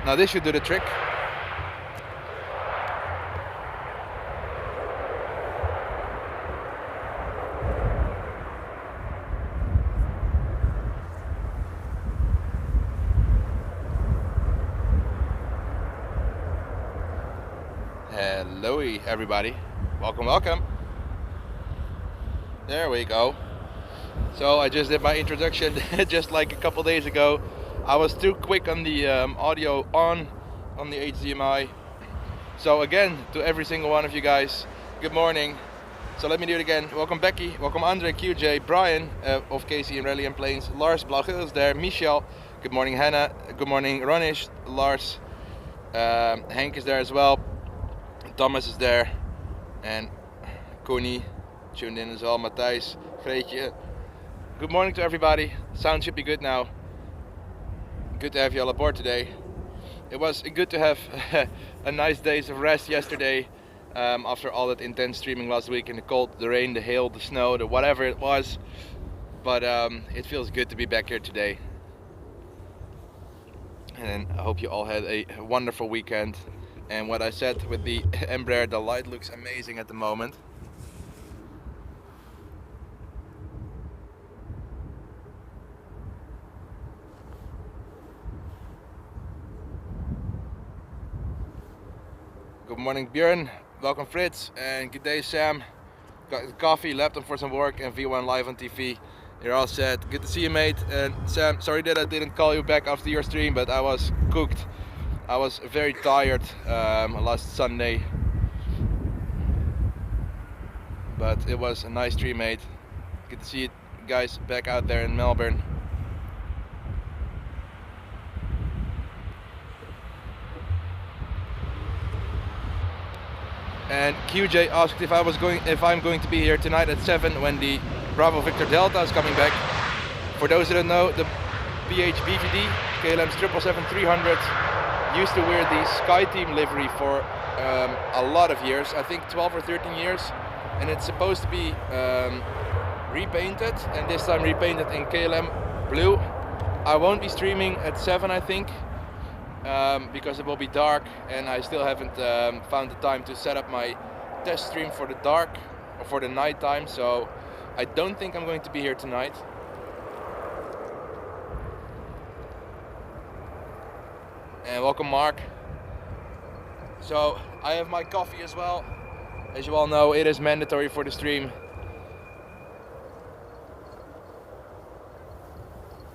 Now this should do the trick. Hello everybody, welcome. There we go. So I just did my introduction just like a couple days ago. I was too quick on the audio on the HDMI. So again, to every single one of you guys, good morning. So let me do it again. Welcome Becky, welcome Andre, QJ, Brian of KC and Rally and Planes, Lars Blachil is there, Michel, good morning Hannah, good morning Ronish, Lars, Henk is there as well, Thomas is there, and Koenie tuned in as well, Matthijs, Greetje. Good morning to everybody. Sound should be good now. Good to have you all aboard today. It was good to have a nice days of rest yesterday after all that intense streaming last week in the cold, the rain, the hail, the snow, the whatever it was. But it feels good to be back here today. And I hope you all had a wonderful weekend. And what I said with the Embraer, the light looks amazing at the moment. Good morning Björn, welcome Fritz, and good day Sam. Got coffee, laptop for some work, and V1 live on TV. You're all set. Good to see you mate. And Sam, sorry that I didn't call you back after your stream, but I was cooked. I was very tired last Sunday, but it was a nice stream, mate. Good to see you guys back out there in Melbourne. And QJ asked if I'm going to be here tonight at 7 when the Bravo Victor Delta is coming back. For those that don't know, the BHBVD KLM's 777-300 used to wear the SkyTeam livery for a lot of years, I think 12 or 13 years, and it's supposed to be repainted, and this time repainted in KLM blue. I won't be streaming at 7 I think, because it will be dark, and I still haven't found the time to set up my test stream for the dark or for the night time, so I don't think I'm going to be here tonight. And welcome Mark. So I have my coffee as well. As you all know, it is mandatory for the stream.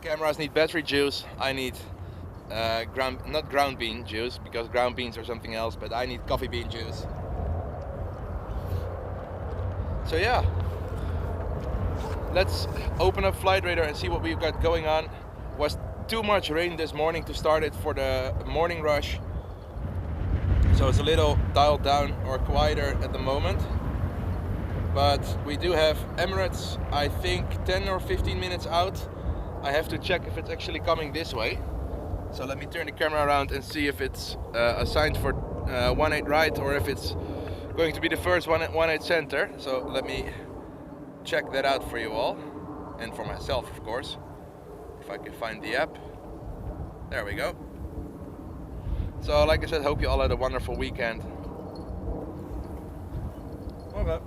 Cameras need battery juice. I need not ground bean juice, because ground beans are something else, but I need coffee bean juice. So yeah, let's open up Flight Radar and see what we've got going on. Was too much rain this morning to start it for the morning rush, so it's a little dialed down or quieter at the moment, but we do have Emirates, I think 10 or 15 minutes out. I have to check if it's actually coming this way, so let me turn the camera around and see if it's assigned for 18 right or if it's going to be the first 18 center. So let me check that out for you all, and for myself of course. If I can find the app. There we go. So like I said, hope you all had a wonderful weekend. Okay.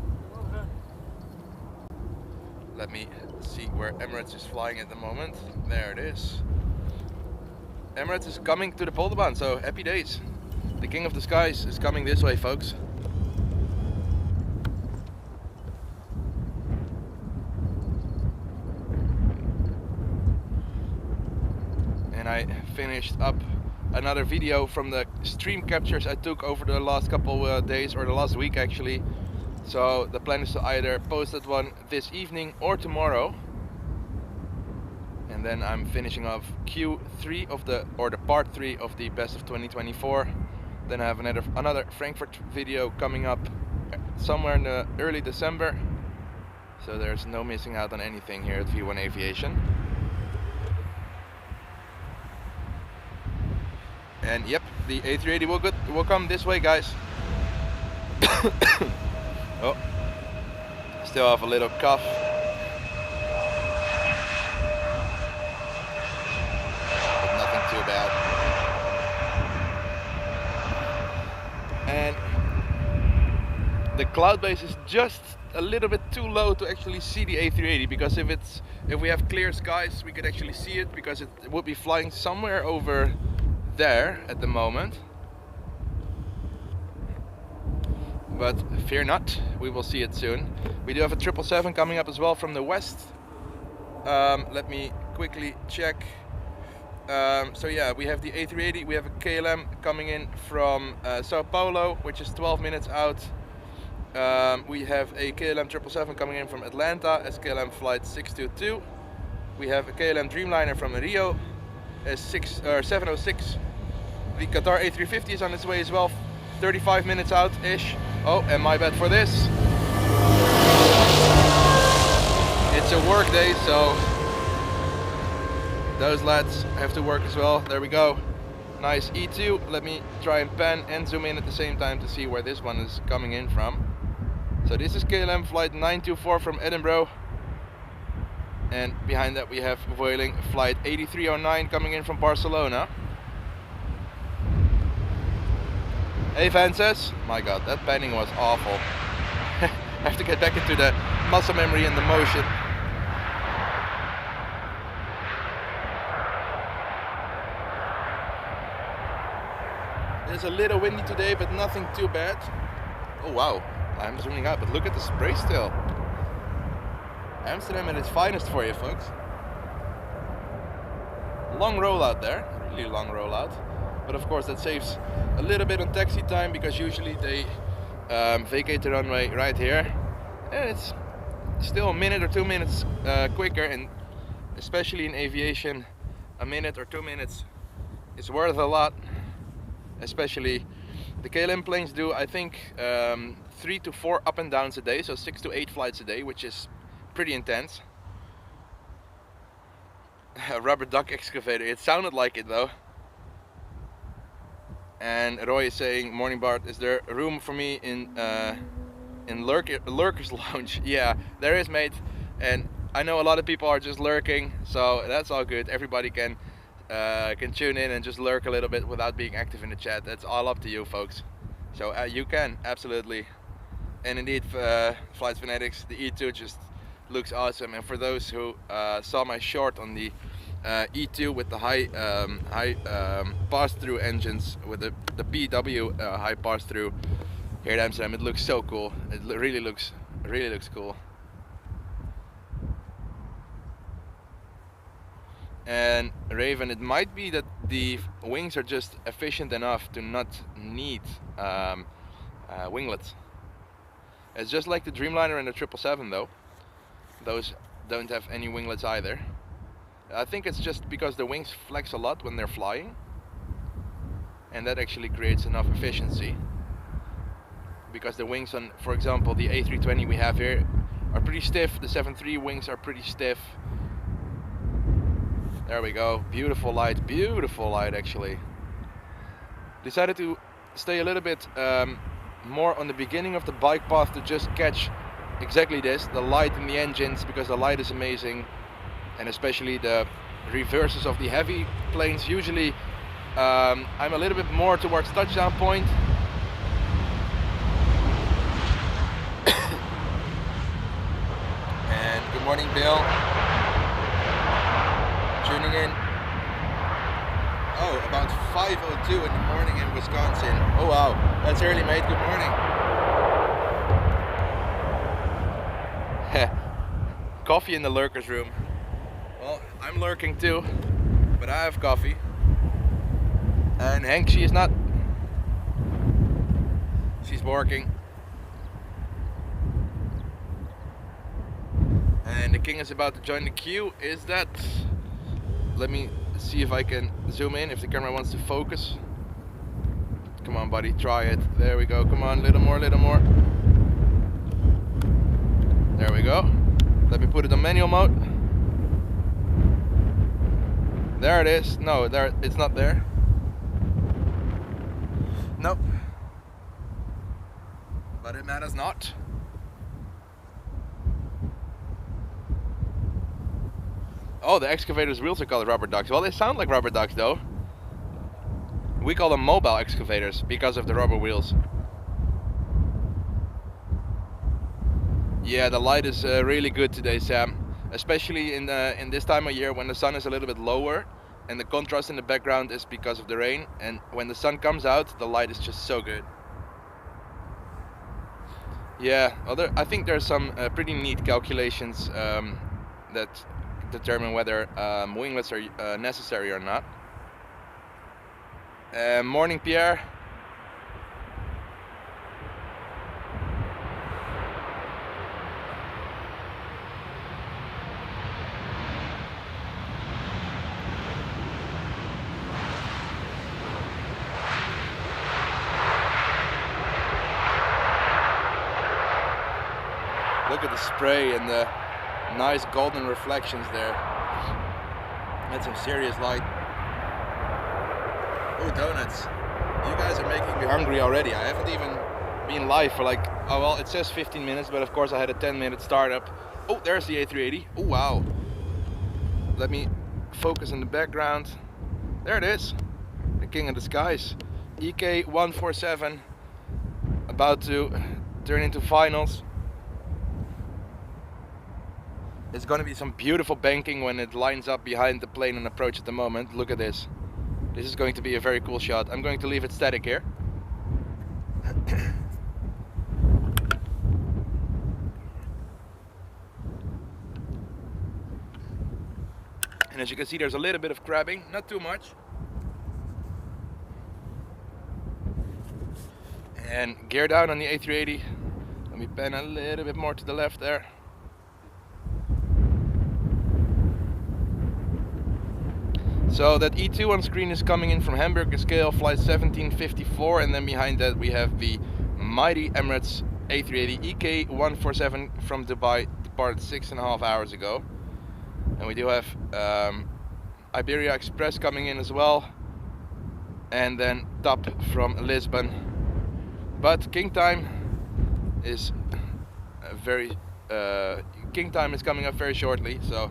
Let me see where Emirates is flying at the moment. There it is. Emirates is coming to the Polderbaan, so happy days. The King of the Skies is coming this way, folks. And I finished up another video from the stream captures I took over the last couple days, or the last week actually. So the plan is to either post that one this evening or tomorrow. And then I'm finishing off Q3 of the part 3 of the best of 2024. Then I have another Frankfurt video coming up somewhere in the early December. So there's no missing out on anything here at V1 Aviation. And yep, the A380 will come this way, guys. Oh, still have a little cough. But nothing too bad. cloud base is just a little bit too low to actually see the A380, because if we have clear skies we could actually see it, because it would be flying somewhere over there at the moment. But fear not, we will see it soon. We do have a 777 coming up as well from the west. Let me quickly check. So yeah, we have the A380, we have a KLM coming in from Sao Paulo, which is 12 minutes out. We have a KLM 777 coming in from Atlanta as KLM flight 622. We have a KLM Dreamliner from Rio as 706. The Qatar A350 is on its way as well, 35 minutes out-ish. Oh, and my bad for this. It's a work day, so those lads have to work as well. There we go. Nice E2. Let me try and pan and zoom in at the same time to see where this one is coming in from. So this is KLM flight 924 from Edinburgh. And behind that we have Vueling flight 8309 coming in from Barcelona. Hey Vances. My god, that panning was awful. I have to get back into the muscle memory and the motion. It's a little windy today, but nothing too bad. Oh wow, I'm zooming out, but look at the spray still. Amsterdam at its finest for you folks. Long rollout there, really long rollout. But of course that saves a little bit on taxi time, because usually they vacate the runway right here. And it's still a minute or 2 minutes quicker, and especially in aviation, a minute or 2 minutes is worth a lot. Especially the KLM planes do, I think, 3 to 4 up and downs a day, so 6 to 8 flights a day, which is pretty intense. A rubber duck excavator, it sounded like it though. And Roy is saying, morning Bart, is there room for me in Lurkers Lounge? Yeah, there is, mate. And I know a lot of people are just lurking, so that's all good. Everybody can tune in and just lurk a little bit without being active in the chat. That's all up to you folks. So you can, absolutely. And indeed, Flight Fanatics, the E2 just looks awesome. And for those who saw my short on the E2 with the high pass-through engines, with the PW high pass-through here at Amsterdam, it looks so cool. It really looks cool. And Raven, it might be that the wings are just efficient enough to not need winglets. It's just like the Dreamliner and the 777 though. Those don't have any winglets either. I think it's just because the wings flex a lot when they're flying, and that actually creates enough efficiency. Because the wings on, for example, the A320 we have here are pretty stiff. The 7.3 wings are pretty stiff. There we go, beautiful light actually. Decided to stay a little bit more on the beginning of the bike path to just catch exactly this, the light in the engines, because the light is amazing. And especially the reverses of the heavy planes. Usually I'm a little bit more towards touchdown point. And good morning Bill, tuning in. Oh, about 5:02 in the morning in Wisconsin. Oh wow, that's early mate, good morning. Coffee in the lurkers room. Well, I'm lurking too, but I have coffee. And Hank, she is not. She's working. And the king is about to join the queue. Is that? Let me see if I can zoom in, if the camera wants to focus. Come on buddy, try it. There we go, come on, little more. There we go. Let me put it on manual mode. There it is. No, there it's not there. Nope. But it matters not. Oh, the excavator's wheels are called rubber ducks. Well, they sound like rubber ducks though. We call them mobile excavators because of the rubber wheels. Yeah, the light is really good today, Sam. Especially in this time of year when the sun is a little bit lower, and the contrast in the background is because of the rain. And when the sun comes out, the light is just so good. Yeah, I think there's some pretty neat calculations that determine whether winglets are necessary or not. Morning, Pierre. Look at the spray and the nice golden reflections there. That's some serious light. Oh, donuts. You guys are making me hungry already. I haven't even been live for like, oh well, it says 15 minutes, but of course I had a 10-minute startup. Oh, there's the A380. Oh, wow. Let me focus in the background. There it is. The king of the skies. EK 147. About to turn into finals. It's going to be some beautiful banking when it lines up behind the plane and approach at the moment. Look at this. This is going to be a very cool shot. I'm going to leave it static here. And as you can see, there's a little bit of crabbing, not too much. And gear down on the A380. Let me pan a little bit more to the left there. So that E2 on screen is coming in from Hamburg scale, flight 1754, and then behind that we have the mighty Emirates A380 EK 147 from Dubai, departed 6.5 hours ago. And we do have Iberia Express coming in as well, and then TAP from Lisbon. But king time is coming up very shortly, so.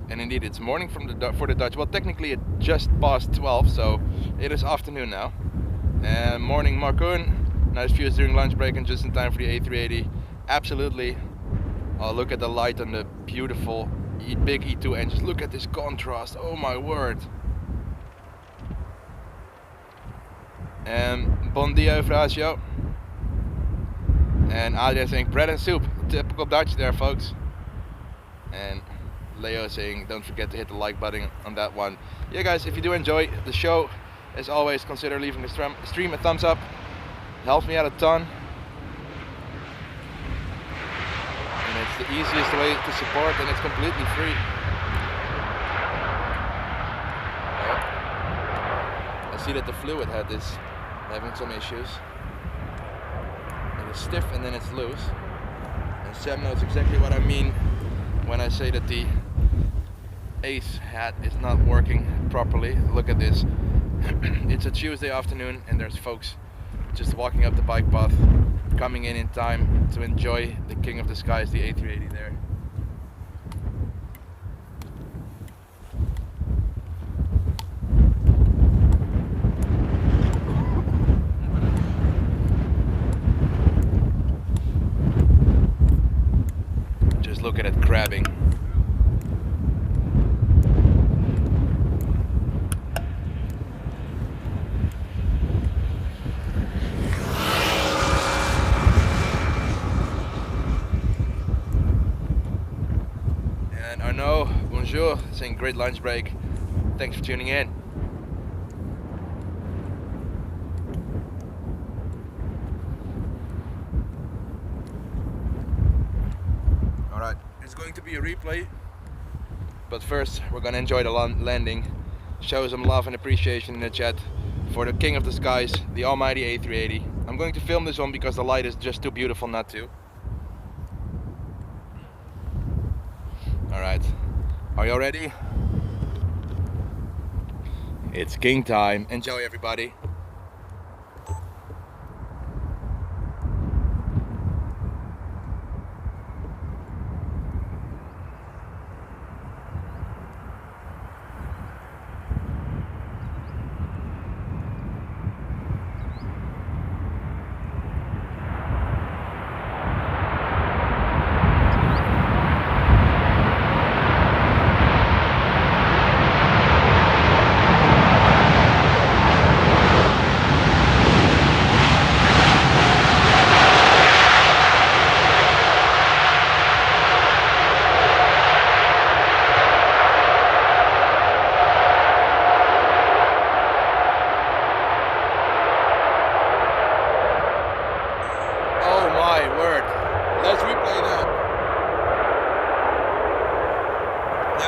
And indeed, it's morning for the Dutch. Well, technically it just passed 12, so it is afternoon now. And morning, Marcoon. Nice views during lunch break and just in time for the A380. Absolutely. Oh, look at the light on the beautiful big E2 engines. Look at this contrast. Oh my word. And bon dia, Eufrasio. And Adrian saying bread and soup. Typical Dutch there, folks. And Leo saying don't forget to hit the like button on that one. Yeah guys, if you do enjoy the show, as always, consider leaving the stream a thumbs up. It helps me out a ton. And it's the easiest way to support, and it's completely free. I see that the fluid head is having some issues. It is stiff and then it's loose. And Sam knows exactly what I mean when I say that the ace hat is not working properly. Look at this. It's a Tuesday afternoon and there's folks just walking up the bike path, coming in time to enjoy the king of the skies, the A380 there. Just look at it crabbing. Bonjour, saying great lunch break. Thanks for tuning in. Alright, it's going to be a replay, but first we're gonna enjoy the landing. Show some love and appreciation in the chat for the king of the skies, the almighty A380. I'm going to film this one because the light is just too beautiful not to. Alright. Are you all ready? It's king time. Enjoy, everybody.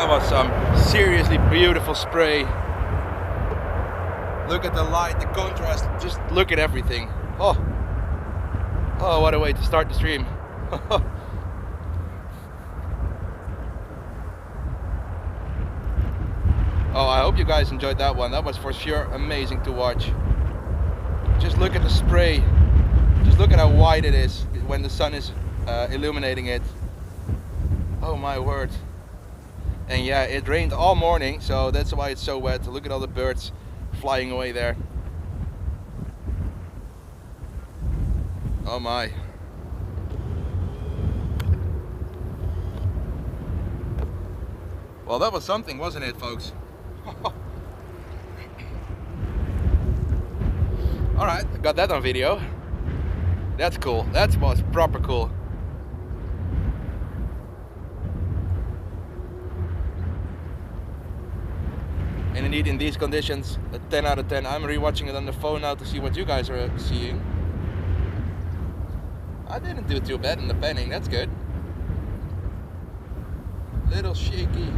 That was some seriously beautiful spray. Look at the light, the contrast, just look at everything. Oh, oh, what a way to start the stream. Oh, I hope you guys enjoyed that one. That was for sure amazing to watch. Just look at the spray. Just look at how wide it is when the sun is illuminating it. Oh my word. And yeah, it rained all morning, so that's why it's so wet. Look at all the birds flying away there. Oh my. Well, that was something, wasn't it, folks? Alright, got that on video. That's cool. That was proper cool. And indeed, in these conditions, a 10 out of 10. I'm rewatching it on the phone now to see what you guys are seeing. I didn't do too bad in the panning, that's good. Little shaky.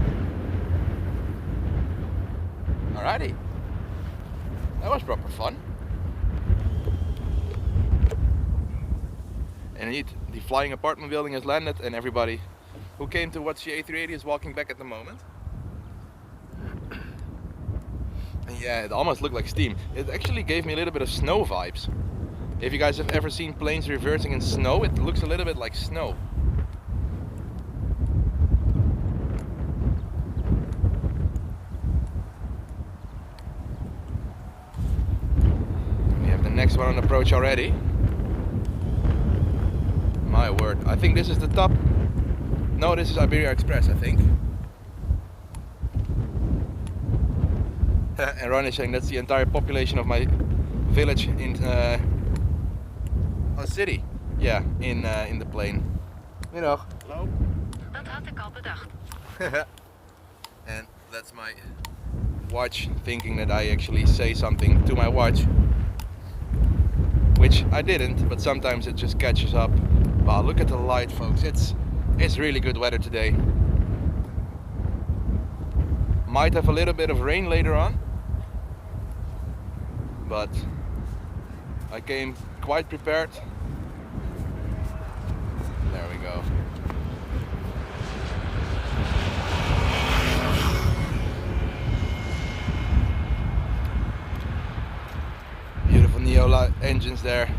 Alrighty. That was proper fun. And indeed, the flying apartment building has landed and everybody who came to watch the A380 is walking back at the moment. And yeah, it almost looked like steam. It actually gave me a little bit of snow vibes. If you guys have ever seen planes reversing in snow, it looks a little bit like snow. We have the next one on approach already. My word, I think this is the top. No, this is Iberia Express, I think. And Ron is saying that's the entire population of my village in city. Yeah, in the plane. Middag. Hello. Dat had ik al bedacht. And that's my watch thinking that I actually say something to my watch, which I didn't, but sometimes it just catches up. Wow, look at the light, folks. It's really good weather today. Might have a little bit of rain later on, but I came quite prepared. There we go. Beautiful Neo engines there.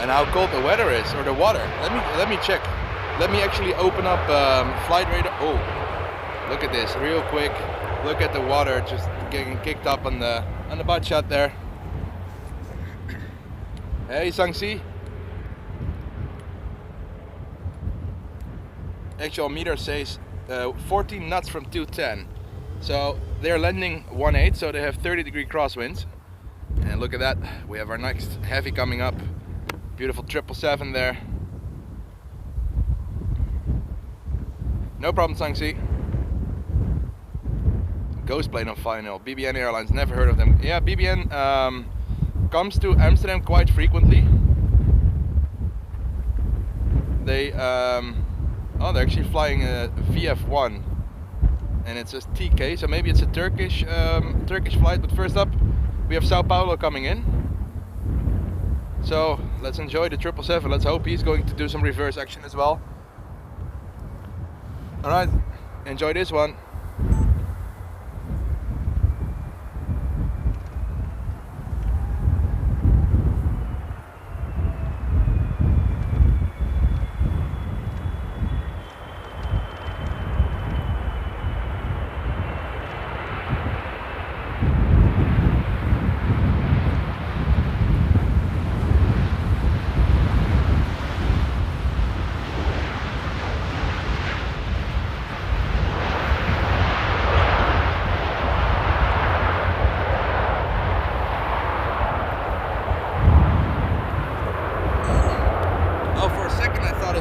And how cold the weather is, or the water. Let me check. Let me actually open up flight radar. Oh, look at this, real quick. Look at the water just getting kicked up on the butt shot there. Hey, Sangsi. Actual meter says 14 knots from 210. So they're landing 1.8, so they have 30-degree crosswinds. And look at that, we have our next heavy coming up. Beautiful 777 there. No problem, Sangsi. Ghost plane on final. BBN Airlines, never heard of them. Yeah, BBN comes to Amsterdam quite frequently. They they're actually flying a VF1, and it says TK, so maybe it's a Turkish flight. But first up, we have Sao Paulo coming in. So let's enjoy the 777. Let's hope he's going to do some reverse action as well. Alright, enjoy this one.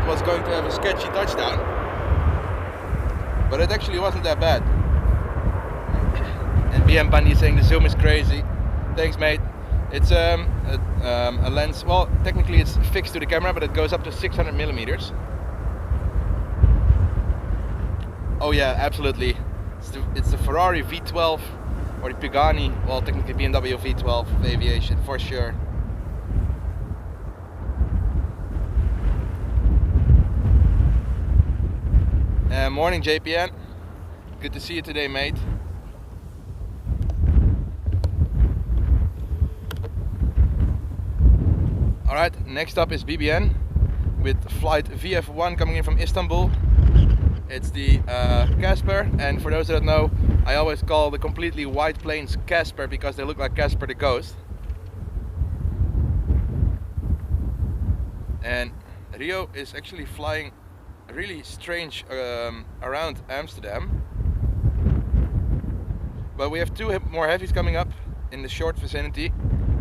Was going to have a sketchy touchdown. but it actually wasn't that bad. And BM Bundy saying the zoom is crazy. Thanks, mate. It's a lens. Well, technically it's fixed to the camera, but it goes up to 600 millimeters. Oh yeah, absolutely. It's the Ferrari V12 or the Pagani. Well, technically BMW V12 of Aviation for sure. Morning, JPN. Good to see you today, mate. Alright, next up is BBN with flight VF1 coming in from Istanbul. It's the Casper, and for those that don't know, I always call the completely white planes Casper because they look like Casper the Ghost. And Rio is actually flying really strange around Amsterdam. But we have two more heavies coming up in the short vicinity,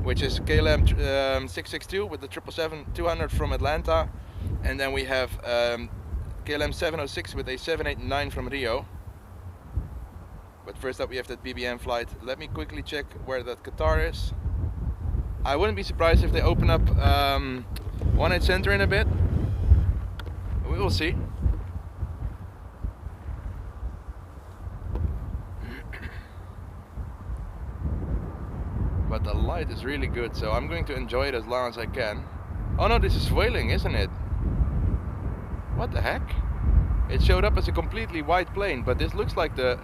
which is KLM 662 with the 777-200 from Atlanta, and then we have KLM 706 with a 789 from Rio. But first up we have that BBM flight. Let me quickly check where that Qatar is. I wouldn't be surprised if they open up 18 Center in a bit. We will see. But the light is really good, so I'm going to enjoy it as long as I can. Oh no, this is Vueling, isn't it? What the heck? It showed up as a completely white plane, but this looks like the...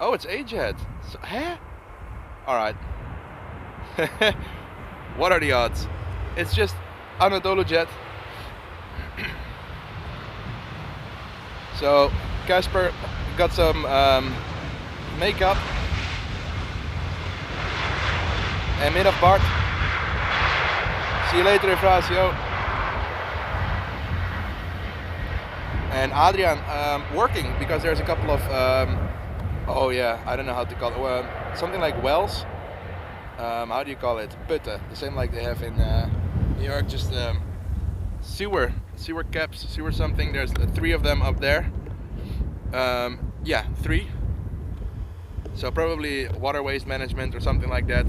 Oh, it's A-Jet. So, huh? Alright. What are the odds? It's just Anadolu Jet. So, Casper got some makeup. And middag Bart. See you later, Eufrasio. And Adrian working because there's a couple of oh yeah, I don't know how to call it, something like wells. How do you call it? Putten, the same like they have in New York, just sewer caps, sewer something. There's 3 of them up there. Yeah, 3. So probably water waste management or something like that.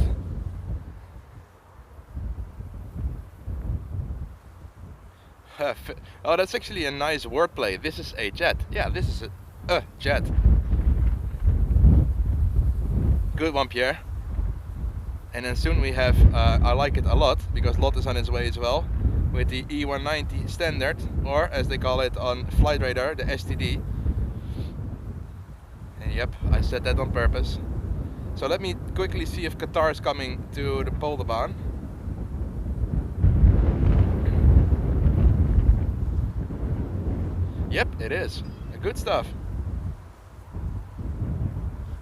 Oh, that's actually a nice wordplay. This is a jet. Yeah, this is a jet. Good one, Pierre. And then soon we have, I like it a lot, because Lot is on its way as well, with the E190 standard, or as they call it on Flight Radar, the STD. And yep, I said that on purpose. So let me quickly see if Qatar is coming to the Polderbaan. Yep, it is. Good stuff.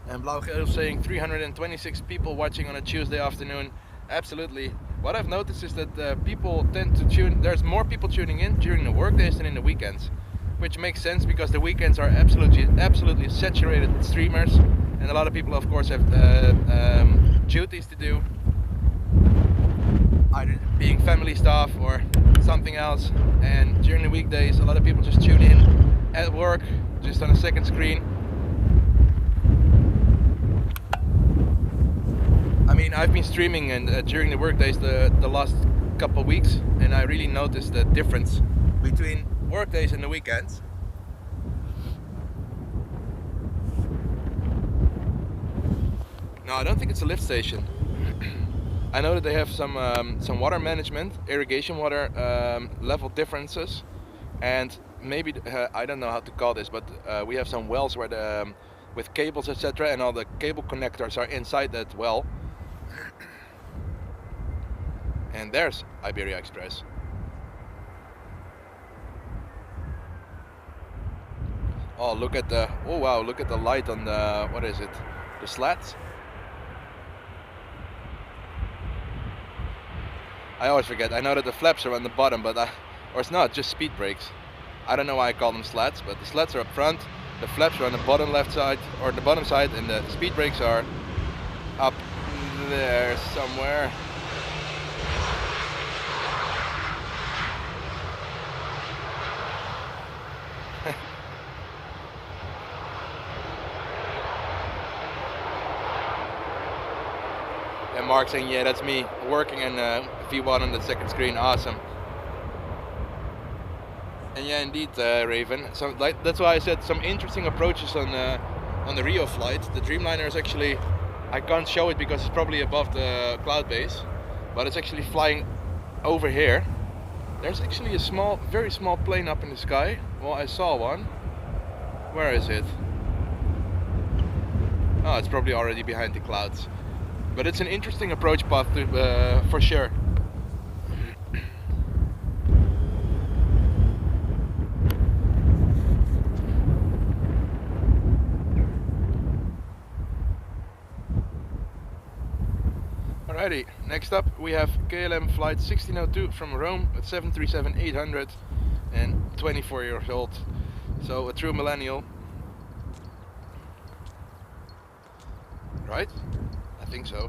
And Blauw-Geel saying 326 people watching on a Tuesday afternoon. Absolutely. What I've noticed is that people tend to tune. There's more people tuning in during the workdays than in the weekends, which makes sense because the weekends are absolutely saturated with streamers, and a lot of people, of course, have duties to do, either being family stuff or something else. And during the weekdays, a lot of people just tune in at work, just on a second screen. I mean, I've been streaming and during the workdays the last couple of weeks, and I really noticed the difference between workdays and the weekends. No, I don't think it's a lift station. I know that they have some water management, irrigation water level differences, and maybe I don't know how to call this, but we have some wells where with cables, etc., and all the cable connectors are inside that well. And there's Iberia Express. Oh, look at the, oh wow, look at the light on the, what is it? The slats? I always forget. I know that the flaps are on the bottom, but or it's not, just speed brakes. I don't know why I call them slats, but the slats are up front, the flaps are on the bottom left side, or the bottom side, and the speed brakes are up there somewhere. And Mark saying, yeah, that's me working in V1 on the second screen. Awesome. And yeah, indeed, Raven. So that's why I said some interesting approaches on the Rio flight. The Dreamliner is actually, I can't show it because it's probably above the cloud base, but it's actually flying over here. There's actually a small, very small plane up in the sky. Well, I saw one. Where is it? Oh, it's probably already behind the clouds. But it's an interesting approach path to, for sure. Alrighty, next up we have KLM flight 1602 from Rome with 737-800 and 24 years old. So a true millennial. Right? I think so.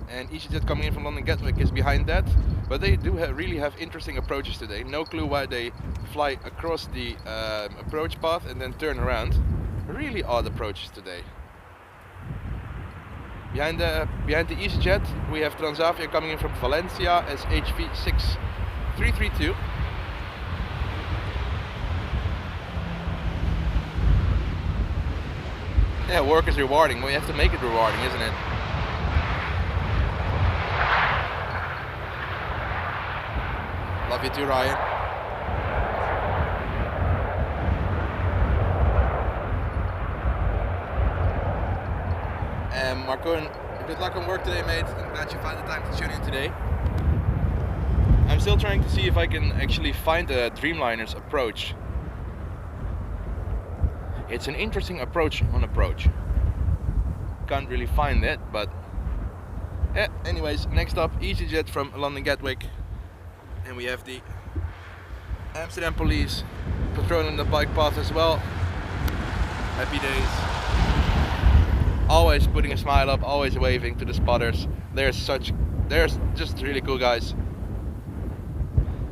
And EasyJet coming in from London Gatwick is behind that. But they do really have interesting approaches today. No clue why they fly across the approach path and then turn around. Really odd approaches today. Behind the EasyJet we have Transavia coming in from Valencia as HV6332. Yeah, work is rewarding. We have to make it rewarding, isn't it? Love you too, Ryan. Marco, good luck on work today, mate. I'm glad you found the time to tune in today. I'm still trying to see if I can actually find a Dreamliner's approach. It's an interesting approach on approach. Can't really find it, but yeah. Anyways, next up, EasyJet from London Gatwick, and we have the Amsterdam police patrolling the bike path as well. Happy days. Always putting a smile up, always waving to the spotters. They're just really cool guys.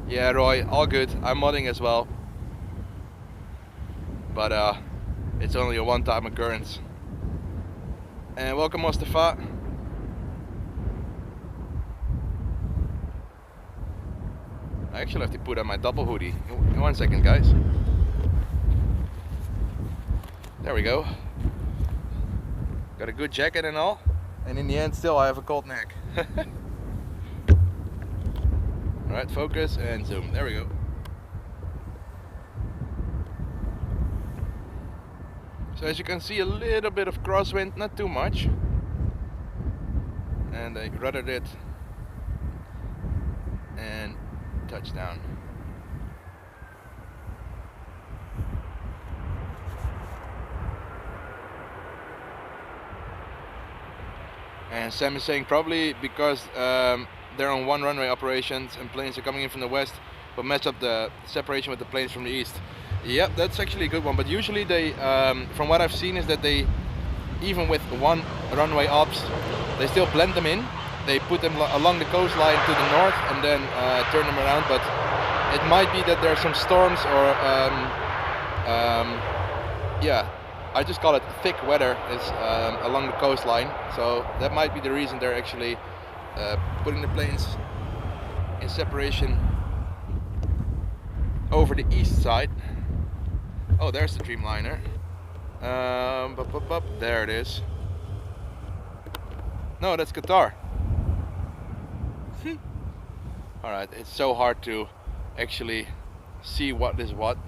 Yeah, Roy, all good. I'm modding as well, but it's only a one-time occurrence. And welcome, Mustafa. I actually have to put on my double hoodie. In 1 second, guys. There we go. Got a good jacket and all, and in the end still I have a cold neck. Alright, focus and zoom. There we go. So as you can see, a little bit of crosswind, not too much. And I ruddered it and touchdown. And Sam is saying probably because they're on one runway operations and planes are coming in from the west will mess up the separation with the planes from the east. Yep, that's actually a good one. But usually they, from what I've seen, is that they, even with one runway ops, they still blend them in. They put them along the coastline to the north and then turn them around. But it might be that there are some storms or yeah. I just call it thick weather is along the coastline, so that might be the reason they're actually putting the planes in separation over the east side. Oh, there's the Dreamliner. There it is. No, that's Qatar. Alright, it's so hard to actually see what is what.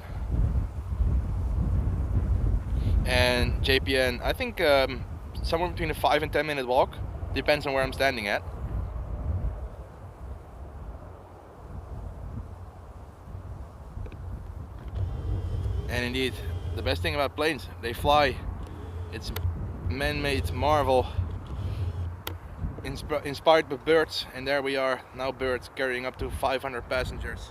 And JPN, I think somewhere between a 5 and 10 minute walk, depends on where I'm standing at. And indeed, the best thing about planes, they fly. It's man-made marvel, inspired by birds, and there we are, now birds carrying up to 500 passengers.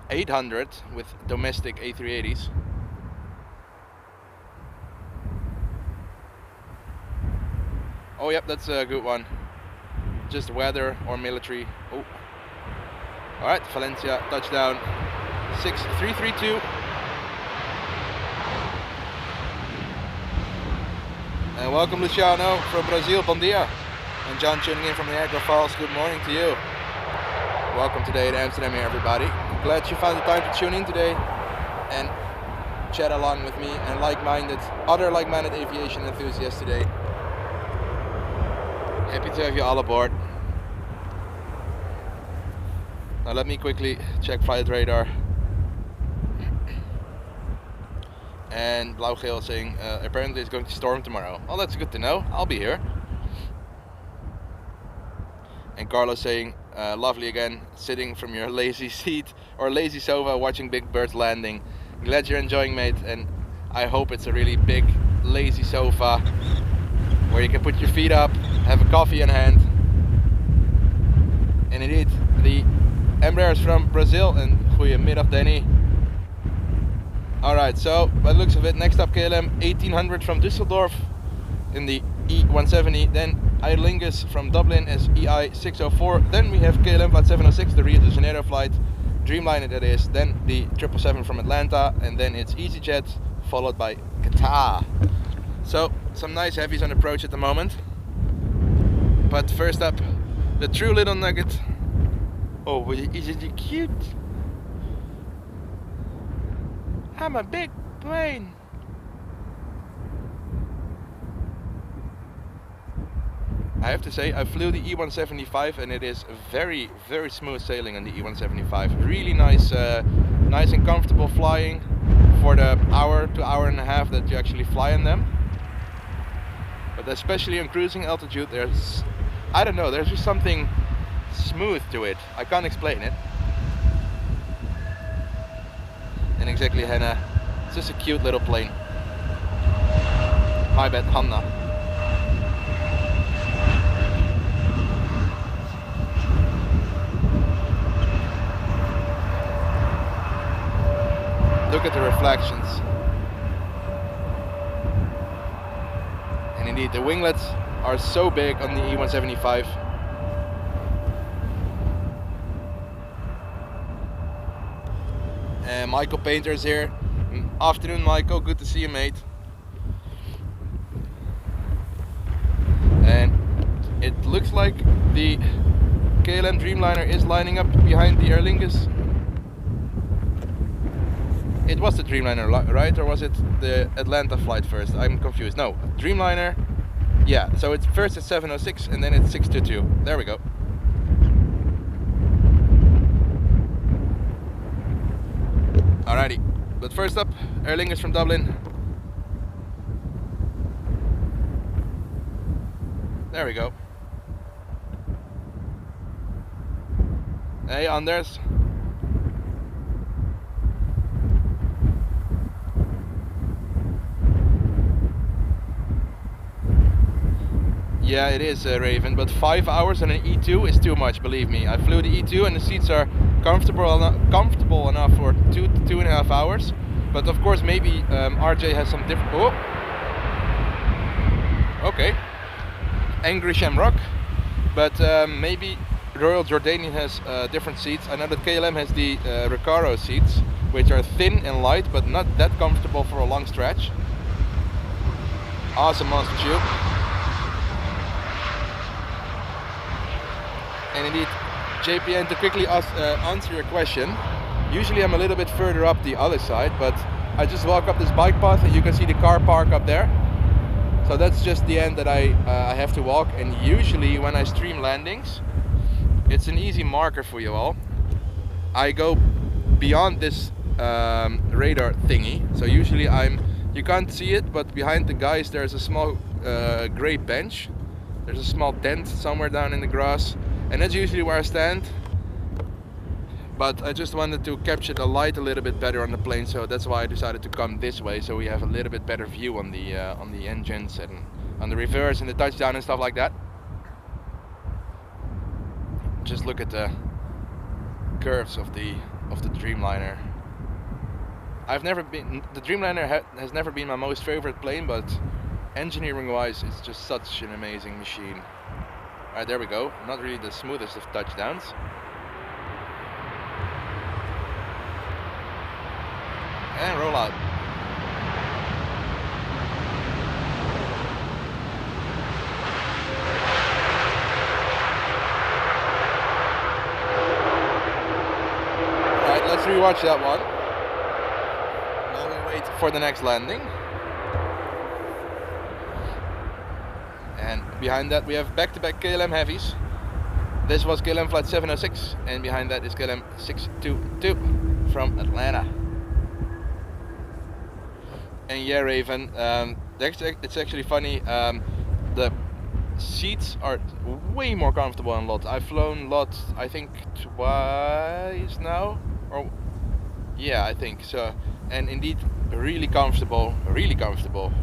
800 with domestic A380s. Oh yep, that's a good one. Just weather or military. Oh. Alright, Valencia, touchdown. 6332. And welcome Luciano from Brazil, bom dia. And John tuning in from the Niagara Falls, good morning to you. Welcome today to Amsterdam here, everybody. Glad you found the time to tune in today and chat along with me and other like-minded aviation enthusiasts today. Happy to have you all aboard. Now let me quickly check flight radar. And Blauw-Geel saying apparently it's going to storm tomorrow. Well, that's good to know. I'll be here. And Carlos saying, lovely again, sitting from your lazy seat or lazy sofa watching big birds landing. Glad you're enjoying, mate, and I hope it's a really big lazy sofa where you can put your feet up, have a coffee in hand. And indeed, the Emirates from Brazil, and goedemiddag Danny. Alright, so by the looks of it, next up KLM 1800 from Düsseldorf in the E170, then Aer Lingus from Dublin as EI604, then we have KLM flight 706, the Rio de Janeiro flight, Dreamliner that is, then the 777 from Atlanta, and then it's EasyJet, followed by Qatar. So, some nice heavies on approach at the moment. But first up, the true little nugget. Oh, isn't it cute? I'm a big plane. I have to say, I flew the E175 and it is very, very smooth sailing on the E175. Really nice, nice and comfortable flying for the hour to hour and a half that you actually fly in them. But especially on cruising altitude, there's, I don't know, there's just something smooth to it. I can't explain it. And exactly, Hannah, it's just a cute little plane. My bad, Hanna. Look at the reflections. And indeed, the winglets are so big on the E175. And Michael Painter's here. Afternoon, Michael. Good to see you, mate. And it looks like the KLM Dreamliner is lining up behind the Aer Lingus. It was the Dreamliner, right? Or was it the Atlanta flight first? I'm confused. No, Dreamliner. Yeah, so it's first at 706 and then it's 622. There we go. Alrighty, but first up, Aer Lingus from Dublin. There we go. Hey, Anders. Yeah, it is, Raven, but 5 hours on an E2 is too much, believe me. I flew the E2 and the seats are comfortable enough for 2 to 2.5 hours. But of course, maybe RJ has some different... Oh! Okay. Angry Shamrock. But maybe Royal Jordanian has different seats. I know that KLM has the Recaro seats, which are thin and light, but not that comfortable for a long stretch. Awesome, Monster Tube. And indeed, JPN, to quickly answer your question, usually I'm a little bit further up the other side, but I just walk up this bike path and you can see the car park up there. So that's just the end that I have to walk, and usually when I stream landings, it's an easy marker for you all. I go beyond this radar thingy, so usually you can't see it, but behind the guys there's a small grey bench. There's a small tent somewhere down in the grass. And that's usually where I stand, but I just wanted to capture the light a little bit better on the plane, so that's why I decided to come this way, so we have a little bit better view on the engines and on the reverse and the touchdown and stuff like that. Just look at the curves of the Dreamliner. The Dreamliner has never been my most favorite plane, but engineering-wise, it's just such an amazing machine. Alright, there we go. Not really the smoothest of touchdowns. And roll out. watch that one while we wait for the next landing. And behind that we have back-to-back KLM heavies. This was KLM flight 706, and behind that is KLM 622 from Atlanta. And yeah, Raven, it's actually funny. The seats are way more comfortable on LOT. I've flown LOT, I think, twice now, or yeah, I think so. And indeed, really comfortable, really comfortable.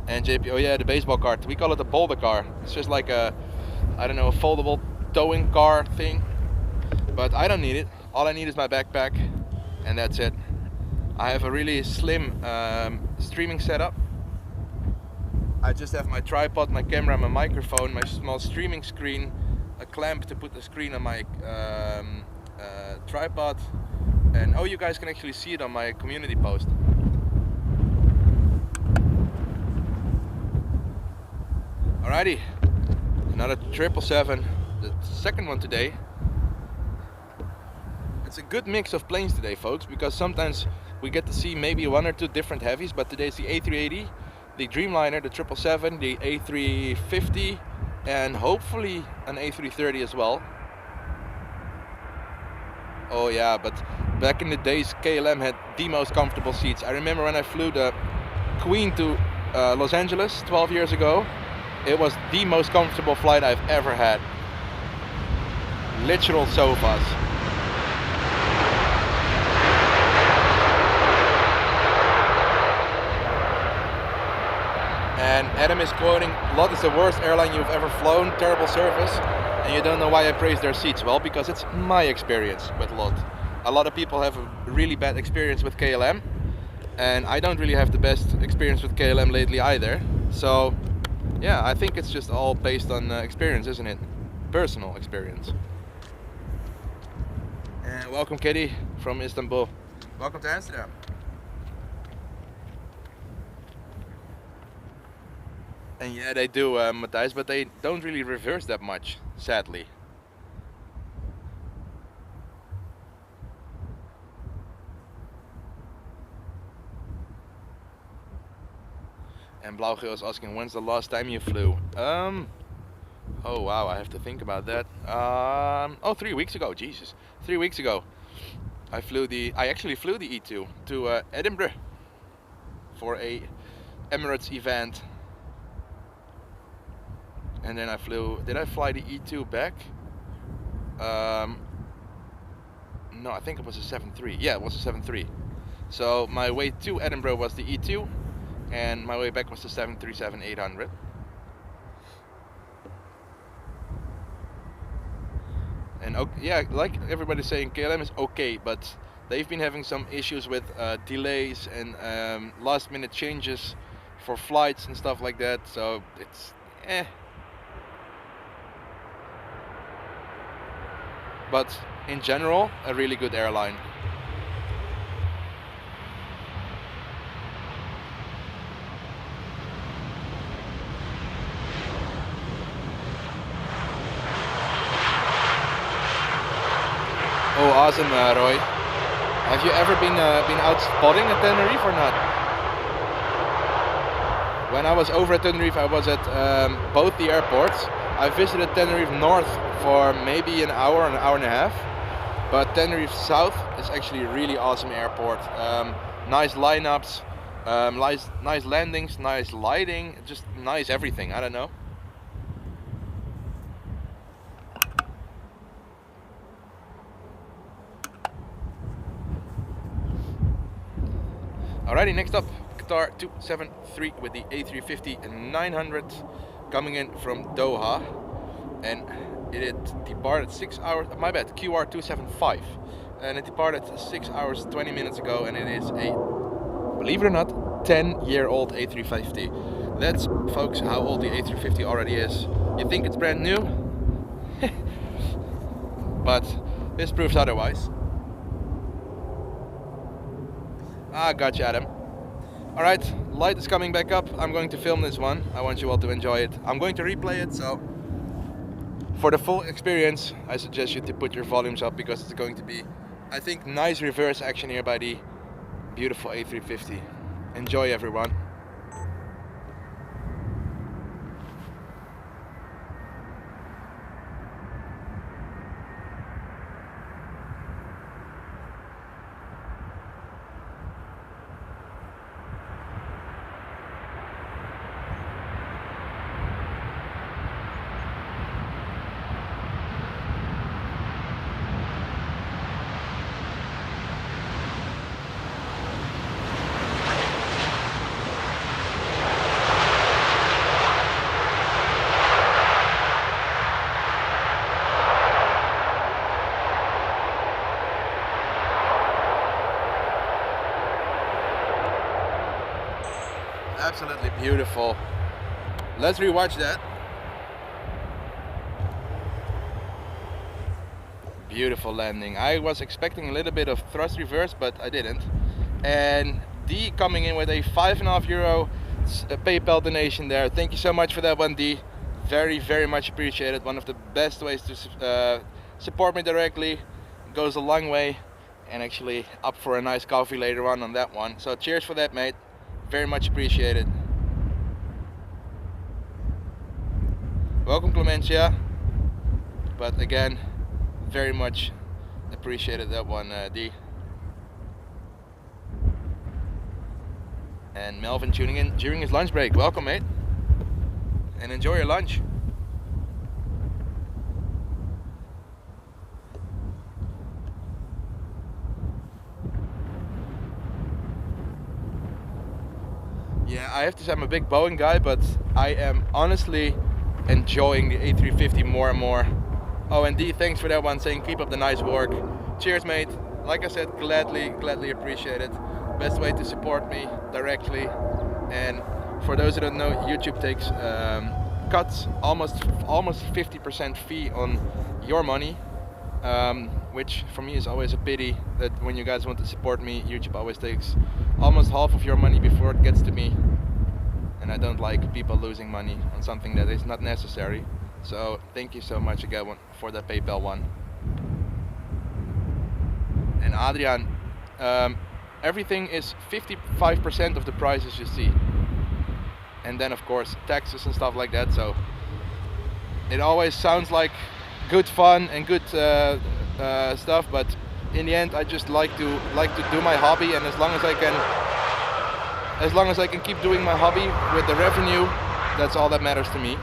And JP, oh yeah, the baseball cart. We call it a boulder car. It's just like a, I don't know, a foldable towing car thing. But I don't need it. All I need is my backpack, and that's it. I have a really slim streaming setup. I just have my tripod, my camera, my microphone, my small streaming screen, a clamp to put the screen on my tripod, and oh, you guys can actually see it on my community post. Alrighty, another 777, the second one today. It's a good mix of planes today, folks, because sometimes we get to see maybe one or two different heavies, but today's the A380, the Dreamliner, the 777, the A350, and hopefully an A330 as well. Oh yeah, but back in the days, KLM had the most comfortable seats. I remember when I flew the Queen to Los Angeles 12 years ago. It was the most comfortable flight I've ever had. Literal sofas. And Adam is quoting, LOT is the worst airline you've ever flown, terrible service, and you don't know why I praise their seats. Well, because it's my experience with LOT. A lot of people have a really bad experience with KLM, and I don't really have the best experience with KLM lately either. So yeah, I think it's just all based on experience, isn't it? Personal experience. And welcome, Kitty, from Istanbul. Welcome to Amsterdam. And yeah, they do, Matthijs, but they don't really reverse that much, sadly. And Blauwgeel is asking, when's the last time you flew? Oh wow, I have to think about that. Oh, 3 weeks ago, Jesus. 3 weeks ago. I actually flew the E2 to Edinburgh for a Emirates event. And then I flew, did I fly the E2 back? No, I think it was a 7.3. Yeah, it was a 7.3. So my way to Edinburgh was the E2. And my way back was the 737-800. And yeah, like everybody's saying, KLM is okay, but they've been having some issues with delays and last minute changes for flights and stuff like that, so it's But in general, a really good airline. Oh, awesome, Roy. Have you ever been out spotting at Tenerife or not? When I was over at Tenerife, I was at both the airports. I visited Tenerife North for maybe an hour and a half. But Tenerife South is actually a really awesome airport. Nice lineups, nice landings, nice lighting, just nice everything. I don't know. Alrighty, next up, Qatar 273 with the A350-900 coming in from Doha, and it departed 6 hours, my bad, QR 275, and it departed 6 hours 20 minutes ago, and it is a, believe it or not, 10-year-old A350. That's, folks, how old the A350 already is. You think it's brand new? But this proves otherwise. Ah, gotcha, Adam. Alright, light is coming back up. I'm going to film this one. I want you all to enjoy it. I'm going to replay it, so For the full experience, I suggest you to put your volumes up because it's going to be, I think, nice reverse action here by the beautiful A350. Enjoy, everyone. Absolutely beautiful. Let's rewatch that. Beautiful landing. I was expecting a little bit of thrust reverse, but I didn't. And D coming in with a €5.5 PayPal donation there. Thank you so much for that one, D. Very, very much appreciated. One of the best ways to support me directly. Goes a long way, and actually up for a nice coffee later on that one. So cheers for that, mate. Very much appreciated. Welcome, Clemencia. But again, very much appreciated that one, D. And Melvin tuning in during his lunch break. Welcome, mate. And enjoy your lunch. Yeah, I have to say I'm a big Boeing guy, but I am honestly enjoying the A350 more and more. Oh, and D, thanks for that one, saying keep up the nice work. Cheers, mate. Like I said, gladly appreciate it. Best way to support me directly. And for those who don't know, YouTube takes cuts almost 50% fee on your money, which for me is always a pity that when you guys want to support me, YouTube always takes almost half of your money before it gets to me. And I don't like people losing money on something that is not necessary. So thank you so much again for that PayPal one. And Adrian, everything is 55% of the prices you see. And then of course taxes and stuff like that. So it always sounds like good fun and good stuff, but in the end I just like to do my hobby, and as long as I can keep doing my hobby with the revenue, that's all that matters to me.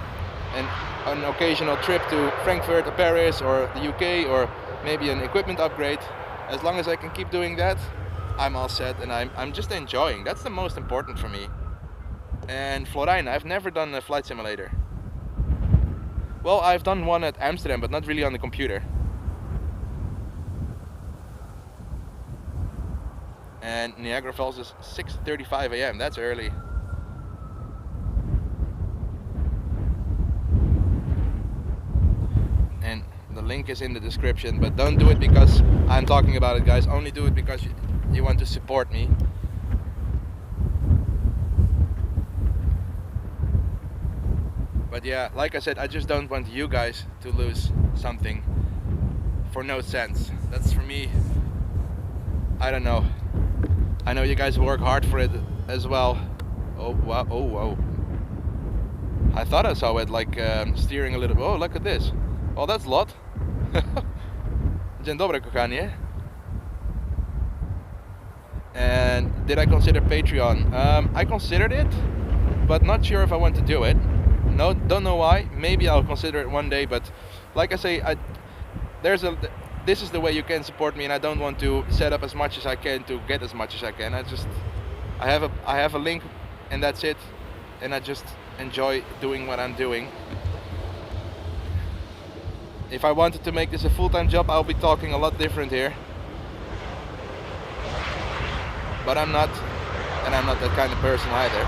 And an occasional trip to Frankfurt or Paris or the UK, or maybe an equipment upgrade, as long as I can keep doing that, I'm all set, and I'm just enjoying. That's the most important for me. And Florijn, I've never done a flight simulator. Well, I've done one at Amsterdam, but not really on the computer. And Niagara Falls is 6:35 a.m. That's early. And the link is in the description, but don't do it because I'm talking about it, guys. Only do it because you want to support me. But yeah, like I said, I just don't want you guys to lose something for no sense. That's for me, I don't know. I know you guys work hard for it as well. Oh wow, oh wow. I thought I saw it like steering a little bit. Oh, look at this. Oh, that's a lot. Dzień dobry, kochanie. And did I consider Patreon? I considered it, but not sure if I want to do it. No, don't know why. Maybe I'll consider it one day, but like I say, this is the way you can support me, and I don't want to set up as much as I can to get as much as I can. I have a link, and that's it, and I just enjoy doing what I'm doing. If I wanted to make this a full-time job, I'll be talking a lot different here. But I'm not, and I'm not that kind of person either.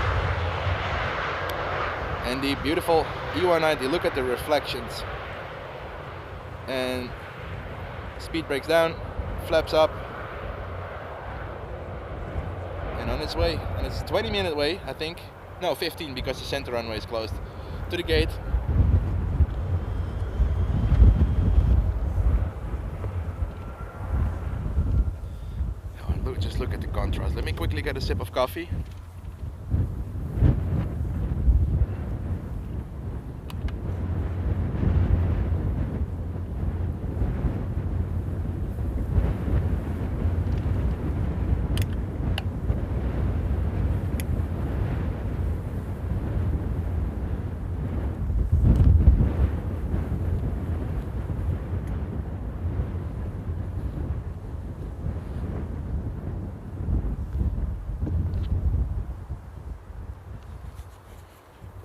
And the beautiful E190, look at the reflections. And speed breaks down, flaps up, and on its way. And it's a 20-minute way, I think. No, 15, because the center runway is closed. To the gate. just look at the contrast. Let me quickly get a sip of coffee.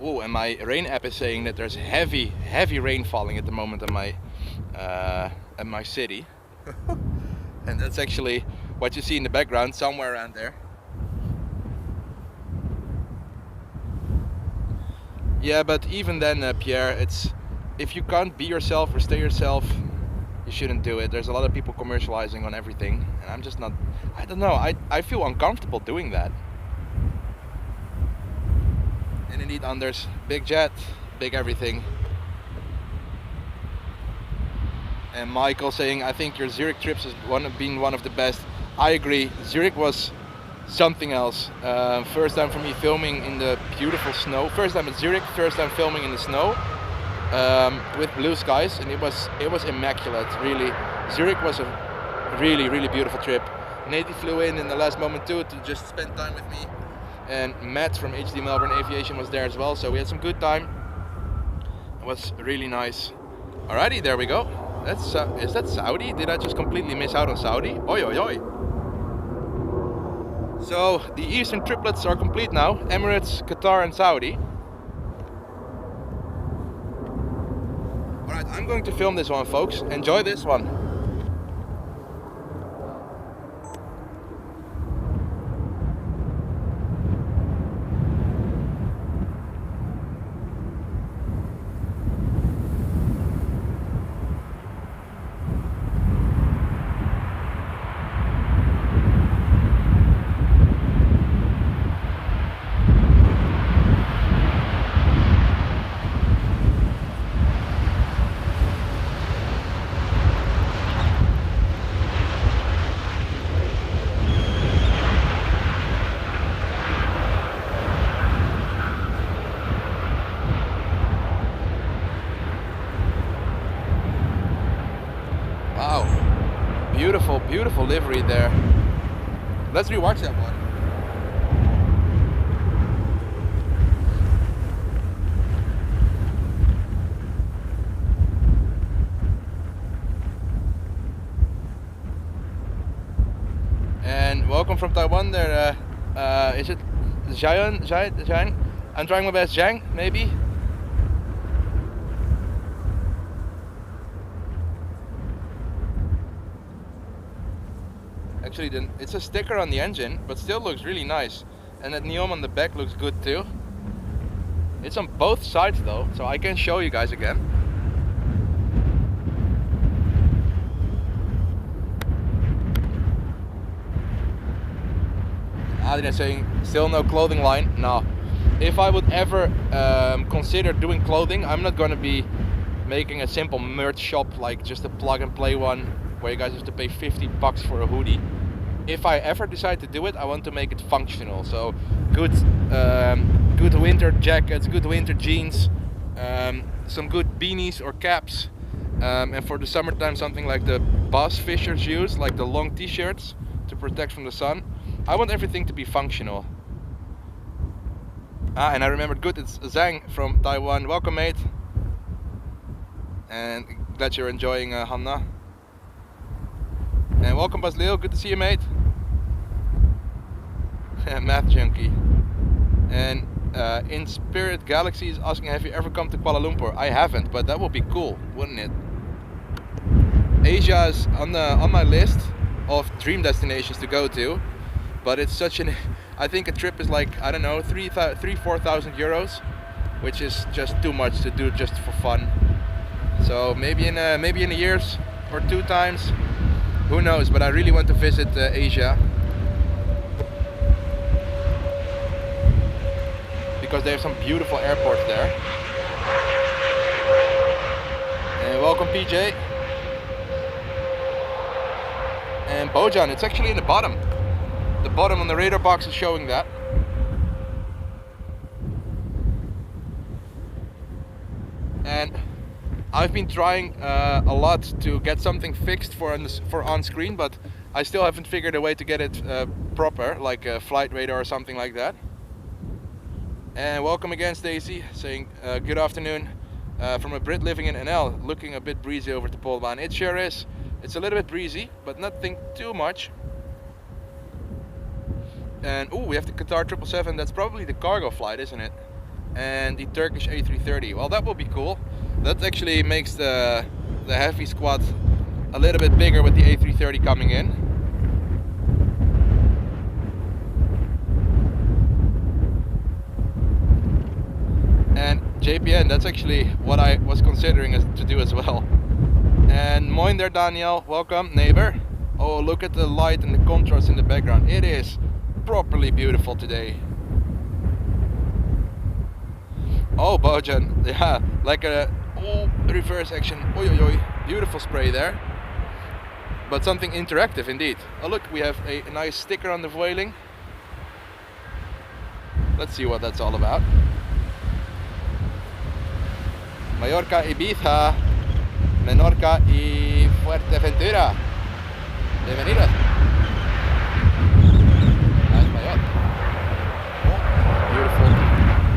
Oh, and my rain app is saying that there's heavy rain falling at the moment in my city. And that's actually what you see in the background, somewhere around there. Yeah, but even then, Pierre, it's if you can't be yourself or stay yourself, you shouldn't do it. There's a lot of people commercializing on everything, and I'm just not. I don't know. I feel uncomfortable doing that. And indeed, Anders, big jet, big everything. And Michael saying, I think your Zurich trips has been one of the best. I agree. Zurich was something else. First time for me filming in the beautiful snow. First time at Zurich, first time filming in the snow with blue skies, and it was immaculate. Really, Zurich was a really beautiful trip. Nate flew in the last moment too to just spend time with me. And Matt from HD Melbourne Aviation was there as well, so we had some good time. It was really nice. Alrighty, there we go. That's is that Saudi? Did I just completely miss out on Saudi? Oi oi oi. So the Eastern triplets are complete now. Emirates, Qatar and Saudi. Alright, I'm going to film this one, folks. Enjoy this one. Beautiful livery there. Let's rewatch that one. And welcome from Taiwan there. Is it Zhang? I'm trying my best, Zhang, maybe? Actually, it's a sticker on the engine, but still looks really nice. And that neon on the back looks good too. It's on both sides though, so I can show you guys again. Adrian saying, still no clothing line. No. If I would ever consider doing clothing, I'm not going to be making a simple merch shop like just a plug and play one where you guys have to pay 50 bucks for a hoodie. If I ever decide to do it, I want to make it functional. So good winter jackets, good winter jeans, some good beanies or caps, and for the summertime something like the Boss Fishers use, like the long t-shirts to protect from the sun. I want everything to be functional. And I remembered, good, it's Zhang from Taiwan. Welcome, mate. And glad you're enjoying Hanna. And welcome, Basleel. Good to see you, mate. Math junkie. And in Spirit Galaxy is asking, have you ever come to Kuala Lumpur? I haven't, but that would be cool, wouldn't it? Asia is on my list of dream destinations to go to, but it's such an, I think a trip is like, I don't know, 4,000 euros, which is just too much to do just for fun. So maybe in a years or 2 times, who knows? But I really want to visit Asia because they have some beautiful airports there. And welcome, PJ. And Bojan, it's actually in the bottom. The bottom on the radar box is showing that. And I've been trying a lot to get something fixed for on screen, but I still haven't figured a way to get it proper, like a flight radar or something like that. And welcome again, Stacy, saying good afternoon from a Brit living in NL, looking a bit breezy over to Polbaan. It sure is. It's a little bit breezy, but nothing too much. And oh, we have the Qatar 777. That's probably the cargo flight, isn't it? And the Turkish A330. Well, that will be cool. That actually makes the heavy squad a little bit bigger with the A330 coming in. And JPN, that's actually what I was considering to do as well. And moin there, Daniel, welcome, neighbor. Oh, look at the light and the contrast in the background. It is properly beautiful today. Oh, Bojan, yeah, like a reverse action. Oi, oi, oi. Beautiful spray there, but something interactive indeed. Oh look, we have a nice sticker on the voiling. Let's see what that's all about. Mallorca, Ibiza, Menorca y Fuerteventura. Bienvenidos. That's Mallorca. Oh, beautiful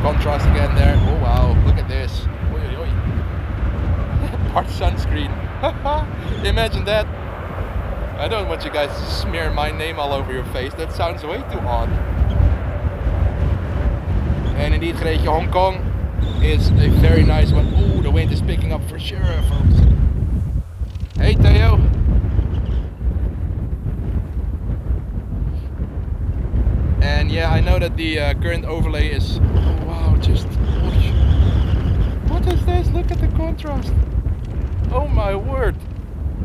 contrast again there. Oh wow, look at this. Oi, oi, oi. Part sunscreen. Imagine that. I don't want you guys to smear my name all over your face. That sounds way too odd. And indeed, Greetje, Hong Kong is a very nice one. Ooh, the wind is picking up for sure, folks. Hey, Theo. And yeah, I know that the current overlay is... Oh wow, just... What is this? Look at the contrast. Oh my word.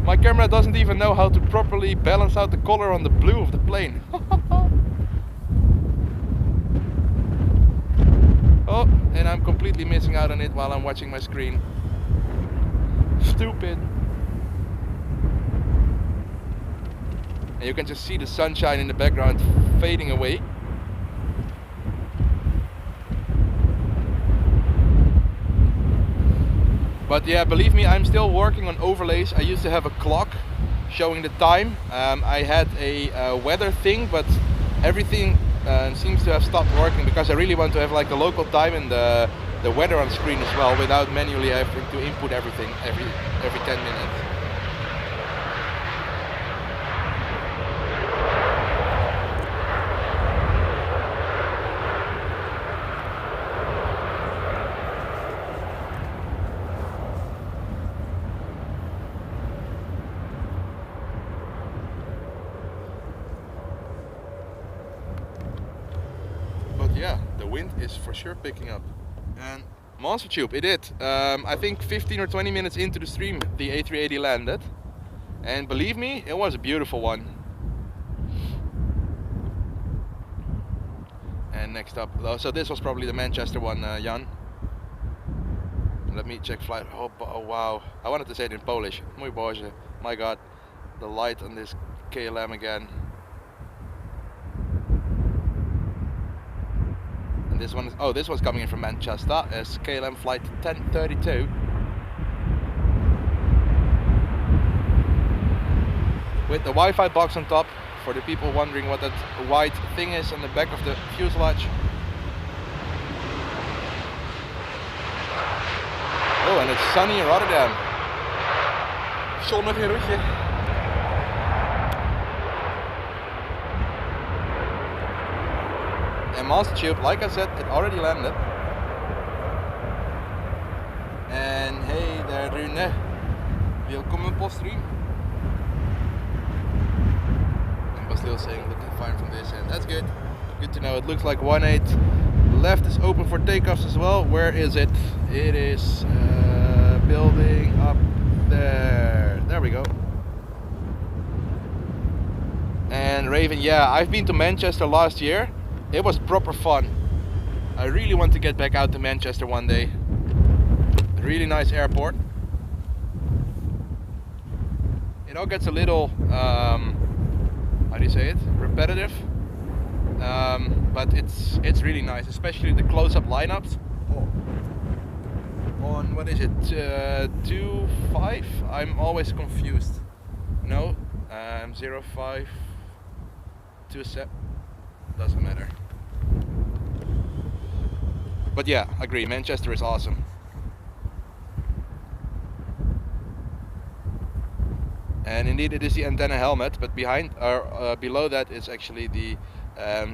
My camera doesn't even know how to properly balance out the color on the blue of the plane. Oh, and I'm completely missing out on it while I'm watching my screen. Stupid. And you can just see the sunshine in the background fading away. But yeah, believe me, I'm still working on overlays. I used to have a clock showing the time. I had a weather thing, but everything seems to have stopped working because I really want to have like the local time and the weather on screen as well, without manually having to input everything every 10 minutes. Yeah, the wind is for sure picking up. And Monster Tube, it did. I think 15 or 20 minutes into the stream, the A380 landed. And believe me, it was a beautiful one. And next up, so this was probably the Manchester one, Jan. Let me check flight. Oh wow, I wanted to say it in Polish. Mój Boże, my god, the light on this KLM again. And this one is, oh, this one's coming in from Manchester. It's KLM flight 1032. With the Wi-Fi box on top, for the people wondering what that white thing is on the back of the fuselage. Oh, and it's sunny in Rotterdam. Zonnig in Rutje. And Monster Tube, like I said, it already landed. And hey there, Rune. Welcome on poststream. And Basile saying looking fine from this end. That's good. Good to know. It looks like 18 left is open for takeoffs as well. Where is it? It is building up there. There we go. And Raven, yeah, I've been to Manchester last year. It was proper fun. I really want to get back out to Manchester one day. Really nice airport. It all gets a little, how do you say it? Repetitive. But it's really nice, especially the close-up lineups. Oh. On what is it? 2.5? I'm always confused. No, 0.5, 2.7. Doesn't matter. But yeah, agree. Manchester is awesome. And indeed, it is the antenna helmet, but behind or below that is actually the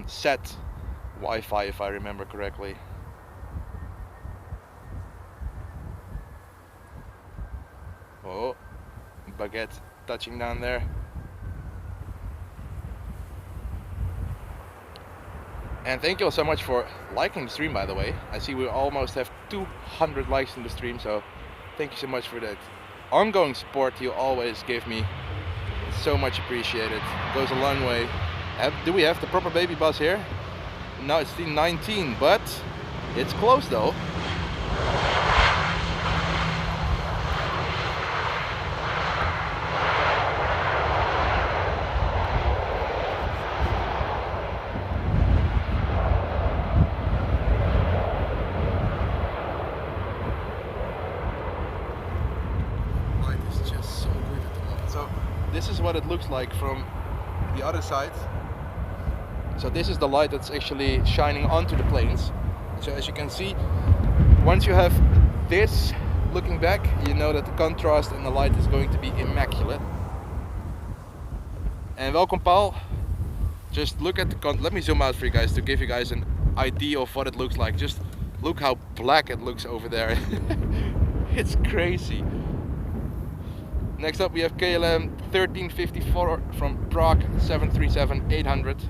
set Wi-Fi, if I remember correctly. Oh, baguette touching down there. And thank you all so much for liking the stream, by the way. I see we almost have 200 likes in the stream, so thank you so much for that ongoing support you always give me. It's so much appreciated. It goes a long way. Do we have the proper baby bus here? No, it's the 19, but it's close though. This is what it looks like from the other side. So this is the light that's actually shining onto the planes. So as you can see, once you have this looking back, you know that the contrast and the light is going to be immaculate. And welcome, Paul. Just look at the let me zoom out for you guys to give you guys an idea of what it looks like. Just look how black it looks over there. It's crazy. Next up we have KLM 1354 from Prague 737-800.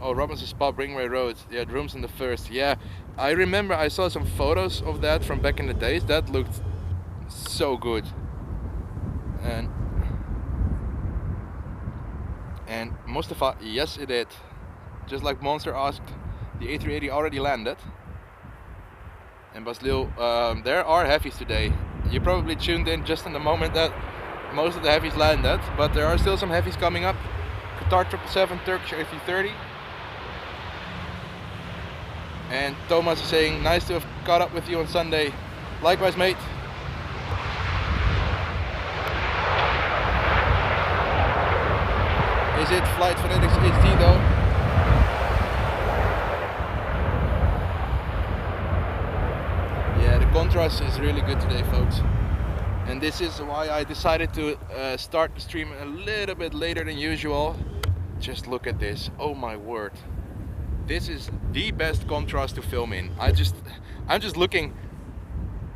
Oh, Robinson's Pub, Ringway Road. Yeah, rooms in the first. Yeah, I remember I saw some photos of that from back in the days. That looked so good. And Mustafa, yes it did. Just like Monster asked, the A380 already landed. And Baslil, there are heavies today. You probably tuned in just in the moment that most of the heavies landed, but there are still some heavies coming up. Qatar 777, Turkish A330. And Thomas is saying, nice to have caught up with you on Sunday. Likewise, mate. Is it Flight Fanatics HD though? Contrast is really good today, folks, and this is why I decided to start the stream a little bit later than usual. Just look at this. Oh my word, this is the best contrast to film in. I'm just looking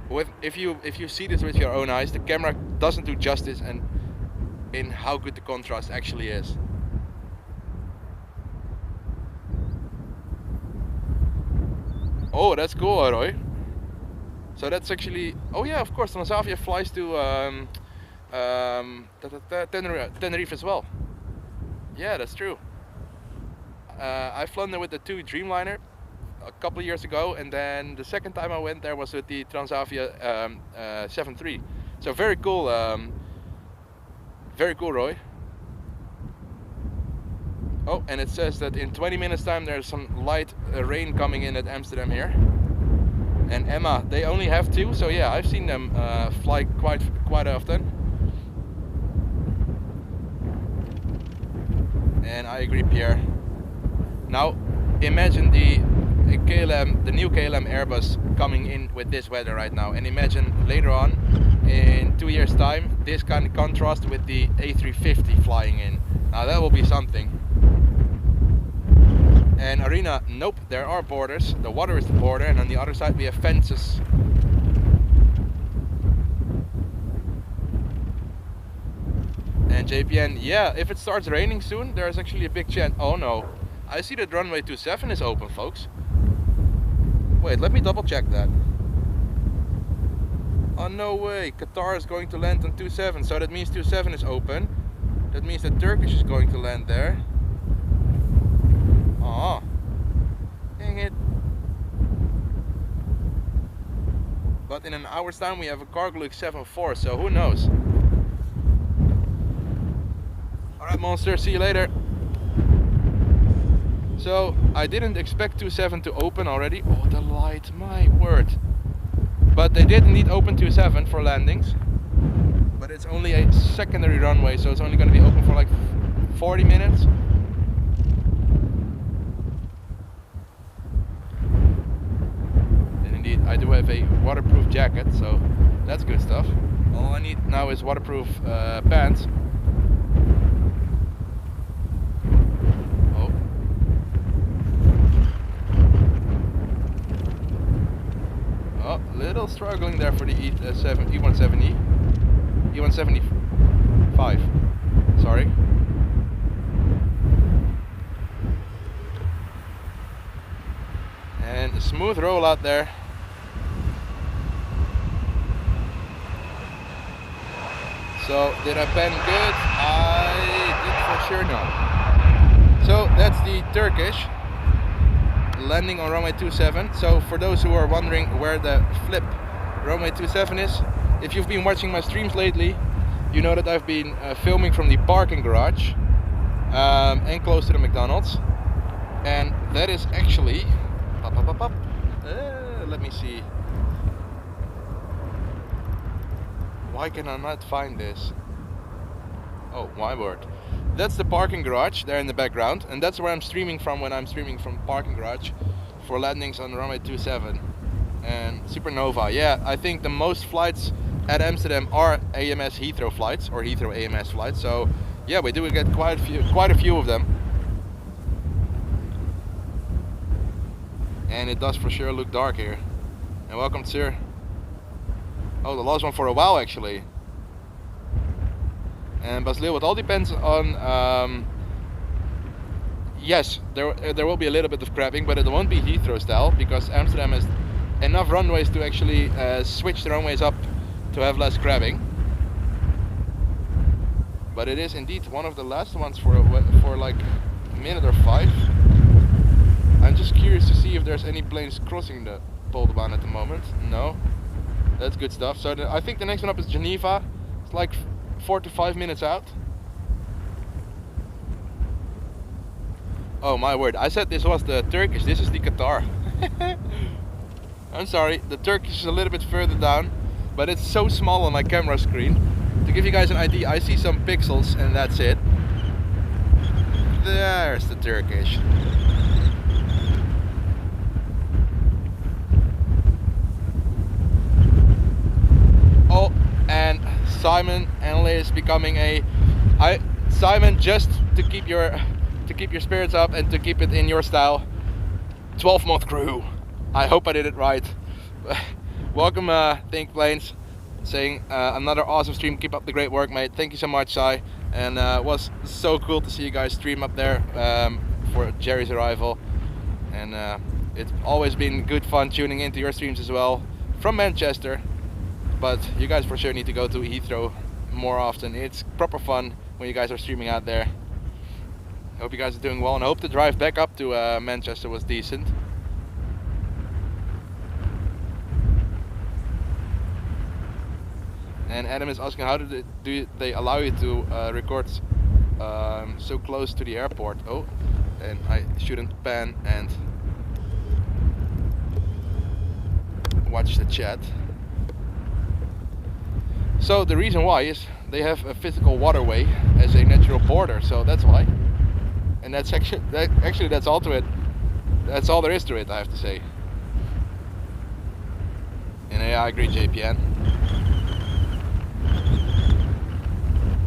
with if you see this with your own eyes, the camera doesn't do justice and in how good the contrast actually is. Oh, that's cool, Roy. So that's actually, oh yeah, of course, Transavia flies to Tenerife as well. Yeah, that's true. I've flown there with the 2 Dreamliner a couple of years ago, and then the second time I went there was with the Transavia 7.3. So very cool, Roy. Oh, and it says that in 20 minutes time there's some light rain coming in at Amsterdam here. And Emma, they only have 2, so yeah, I've seen them fly quite often. And I agree, Pierre. Now, imagine the new KLM Airbus coming in with this weather right now, and imagine later on, in 2 years' time, this kind of contrast with the A350 flying in. Now that will be something. And Arena, nope, there are borders. The water is the border, and on the other side we have fences. And JPN, yeah, if it starts raining soon, there's actually a big chance. Oh no, I see that runway 27 is open, folks. Wait, let me double check that. Oh no way, Qatar is going to land on 27, so that means 27 is open. That means that Turkish is going to land there. Oh, dang it. But in an hour's time we have a cargo look 7.4, so who knows? Alright monster, see you later. So I didn't expect 27 to open already. Oh, the light, my word. But they did indeed open 27 for landings. But it's only a secondary runway, so it's only going to be open for like 40 minutes. And indeed, I do have a waterproof jacket, so that's good stuff. All I need now is waterproof pants. Oh, little struggling there for the E170, E175. Sorry. And a smooth roll out there. So did I pan good? I did for sure no. So that's the Turkish landing on runway 27. So for those who are wondering where the flip runway 27 is, if you've been watching my streams lately, you know that I've been filming from the parking garage and close to the McDonald's, and that is actually let me see, why can I not find this? Oh my word. That's the parking garage there in the background, and that's where I'm streaming from when I'm streaming from parking garage for landings on runway 27 and Supernova. Yeah, I think the most flights at Amsterdam are AMS Heathrow flights or Heathrow AMS flights. So yeah, we do get quite a few of them, and it does for sure look dark here. And welcome, sir. Oh, the last one for a while actually. And Baslil, it all depends on, yes, there will be a little bit of crabbing, but it won't be Heathrow style, because Amsterdam has enough runways to actually switch the runways up to have less crabbing. But it is indeed one of the last ones for like a minute or 5. I'm just curious to see if there's any planes crossing the Polderbaan at the moment. No, that's good stuff. So I think the next one up is Geneva. It's like 4 to 5 minutes out. Oh my word, I said this was the Turkish, this is the Qatar. I'm sorry, the Turkish is a little bit further down, but it's so small on my camera screen. To give you guys an idea, I see some pixels and that's it. There's the Turkish. Oh, and Simon Henley is becoming Simon, just to keep your spirits up and to keep it in your style, 12-month crew. I hope I did it right. Welcome, Think Planes, saying another awesome stream. Keep up the great work, mate. Thank you so much, Si. And it was so cool to see you guys stream up there for Jerry's arrival. And it's always been good fun tuning into your streams as well from Manchester. But you guys for sure need to go to Heathrow more often. It's proper fun when you guys are streaming out there. I hope you guys are doing well, and I hope the drive back up to Manchester was decent. And Adam is asking, how do they allow you to record so close to the airport? Oh, and I shouldn't pan and watch the chat. So the reason why is they have a physical waterway as a natural border, so that's why. And that's actually that's all to it. That's all there is to it, I have to say. And yeah, I agree, JPN.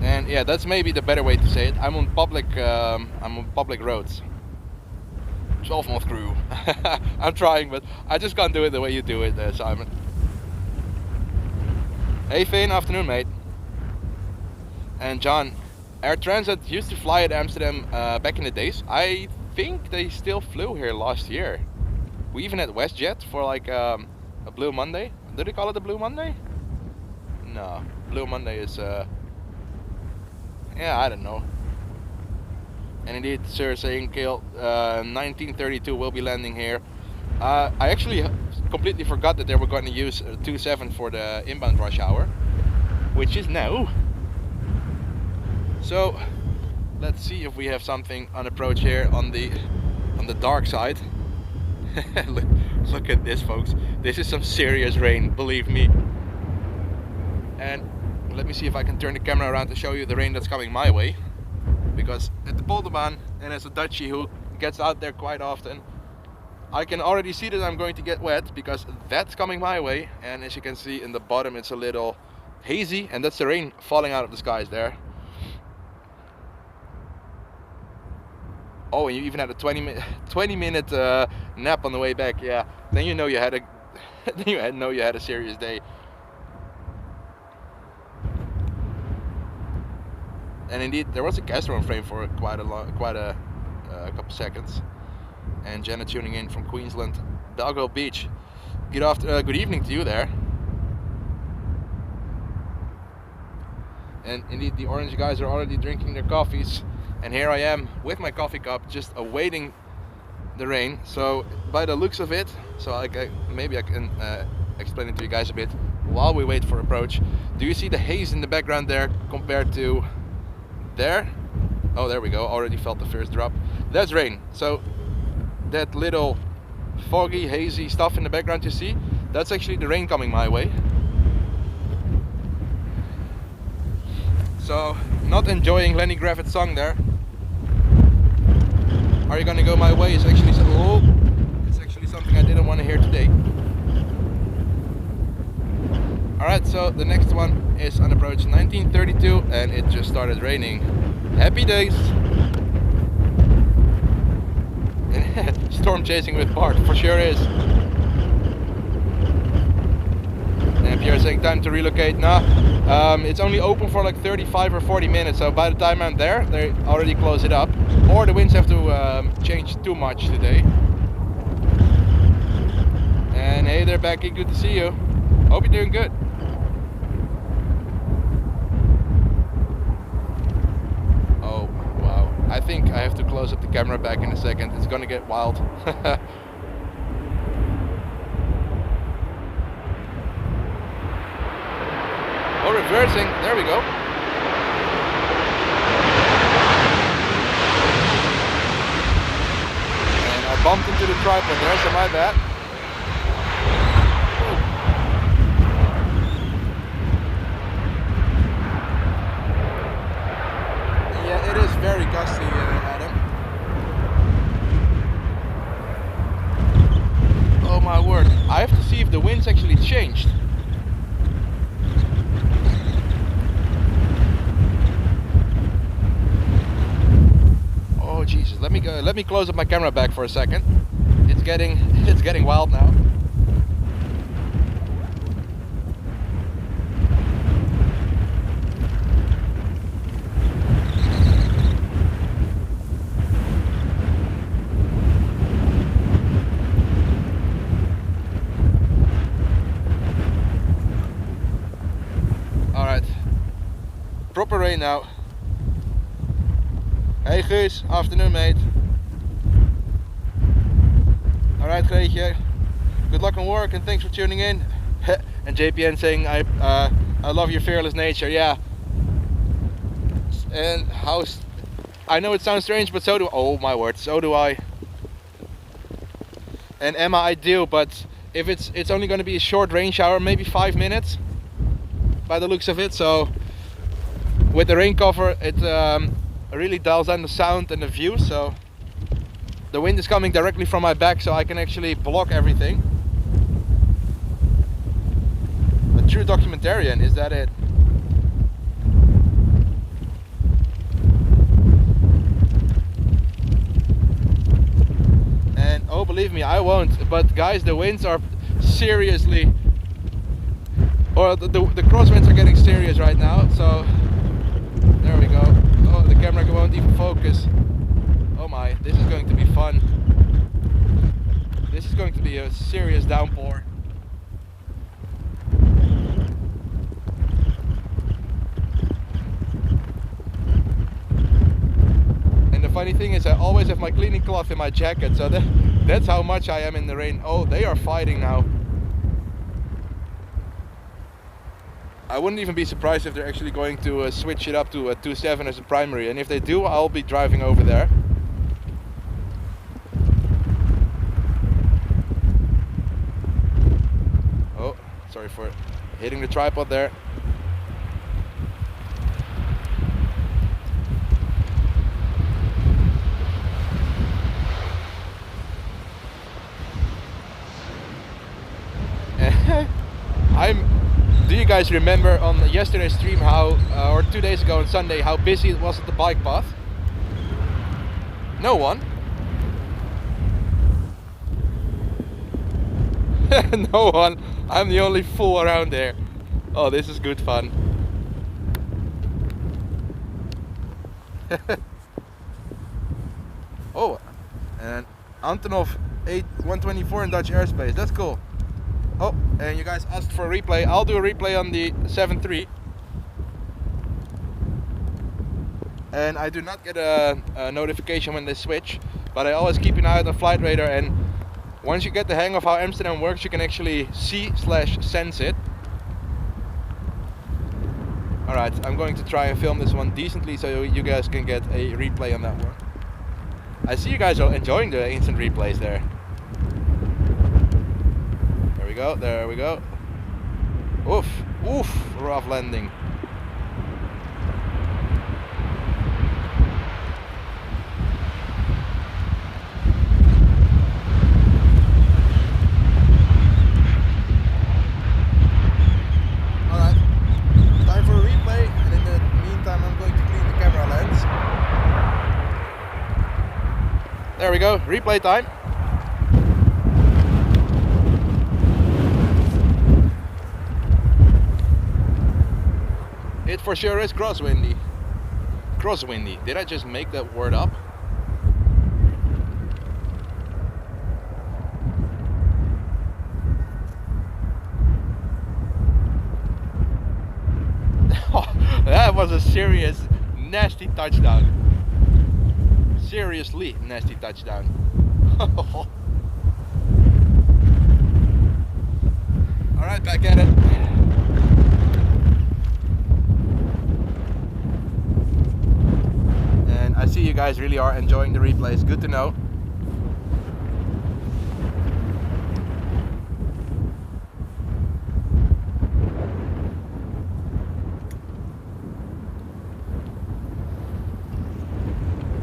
And yeah, that's maybe the better way to say it. I'm on public roads. 12-month crew. I'm trying, but I just can't do it the way you do it, Simon. Hey Fane, afternoon mate. And John, Air Transat used to fly at Amsterdam back in the days. I think they still flew here last year. We even had WestJet for like a Blue Monday. Did they call it a Blue Monday? No, Blue Monday is yeah, I don't know. And indeed, sir, saying Kale, 1932 will be landing here. I actually completely forgot that they were going to use 27 for the inbound rush hour, which is now. So let's see if we have something on approach here on the dark side. look at this, folks. This is some serious rain, believe me. And let me see if I can turn the camera around to show you the rain that's coming my way, because at the Polderbaan, and as a Dutchie who gets out there quite often, I can already see that I'm going to get wet, because that's coming my way. And as you can see in the bottom, it's a little hazy, and that's the rain falling out of the skies there. Oh, and you even had a 20 minute nap on the way back. Yeah, then you know you had a you had a serious day. And indeed, there was a Castro on frame for quite a couple seconds. And Jenna tuning in from Queensland, Belgrove Beach. Good evening to you there. And indeed, the orange guys are already drinking their coffees. And here I am with my coffee cup, just awaiting the rain. So by the looks of it, maybe I can explain it to you guys a bit while we wait for approach. Do you see the haze in the background there compared to there? Oh, there we go. Already felt the first drop. That's rain. So that little foggy, hazy stuff in the background you see, that's actually the rain coming my way. So, not enjoying Lenny Gravitt's song there. Are you gonna go my way? It's actually something I didn't want to hear today. Alright, so the next one is on approach 1932, and it just started raining. Happy days! Storm chasing with Bart, for sure is. And Pierre saying time to relocate. Nah, it's only open for like 35 or 40 minutes, so by the time I'm there, they already close it up. Or the winds have to change too much today. And hey there, Becky, good to see you. Hope you're doing good. Oh, wow. I think I have to close up the camera back in a second. It's gonna get wild. Oh, reversing. There we go. And I bumped into the tripod there, so my bad. Yeah, it is very gusty, Adam. Oh my word. I have to see if the wind's actually changed. Oh Jesus, let me close up my camera back for a second. It's getting wild now. Alright. Proper rain now. Hey Guus, afternoon mate. Alright Greetje, good luck on work and thanks for tuning in. And JPN saying I love your fearless nature, yeah. And I know it sounds strange, but so do, oh my word, so do I. And Emma, I do, but if it's only going to be a short rain shower, maybe 5 minutes by the looks of it, so with the rain cover it really dials down the sound and the view, so the wind is coming directly from my back, so I can actually block everything. A true documentarian, is that it? And oh, believe me, I won't, but guys, the winds are seriously, or the crosswinds are getting serious right now, so there we go. Oh, the camera won't even focus. Oh my, this is going to be fun. This is going to be a serious downpour. And the funny thing is I always have my cleaning cloth in my jacket, so that's how much I am in the rain. Oh, they are fighting now. I wouldn't even be surprised if they're actually going to switch it up to a 2.7 as a primary, and if they do, I'll be driving over there. Oh, sorry for hitting the tripod there. Do you guys remember on yesterday's stream how, or 2 days ago on Sunday, how busy it was at the bike path? No one? No one. I'm the only fool around there. Oh, this is good fun. Oh, and Antonov 124 in Dutch airspace. That's cool. Oh, and you guys asked for a replay. I'll do a replay on the 7.3. And I do not get a notification when they switch, but I always keep an eye on the flight radar, and once you get the hang of how Amsterdam works, you can actually see/sense it. Alright, I'm going to try and film this one decently so you guys can get a replay on that one. I see you guys are enjoying the instant replays there. There we go. Oof, rough landing. Alright, time for a replay, and in the meantime I'm going to clean the camera lens. There we go, replay time. It for sure is crosswindy. Crosswindy. Did I just make that word up? That was a serious, nasty touchdown. Seriously nasty touchdown. Alright, back at it. I see you guys really are enjoying the replays. Good to know.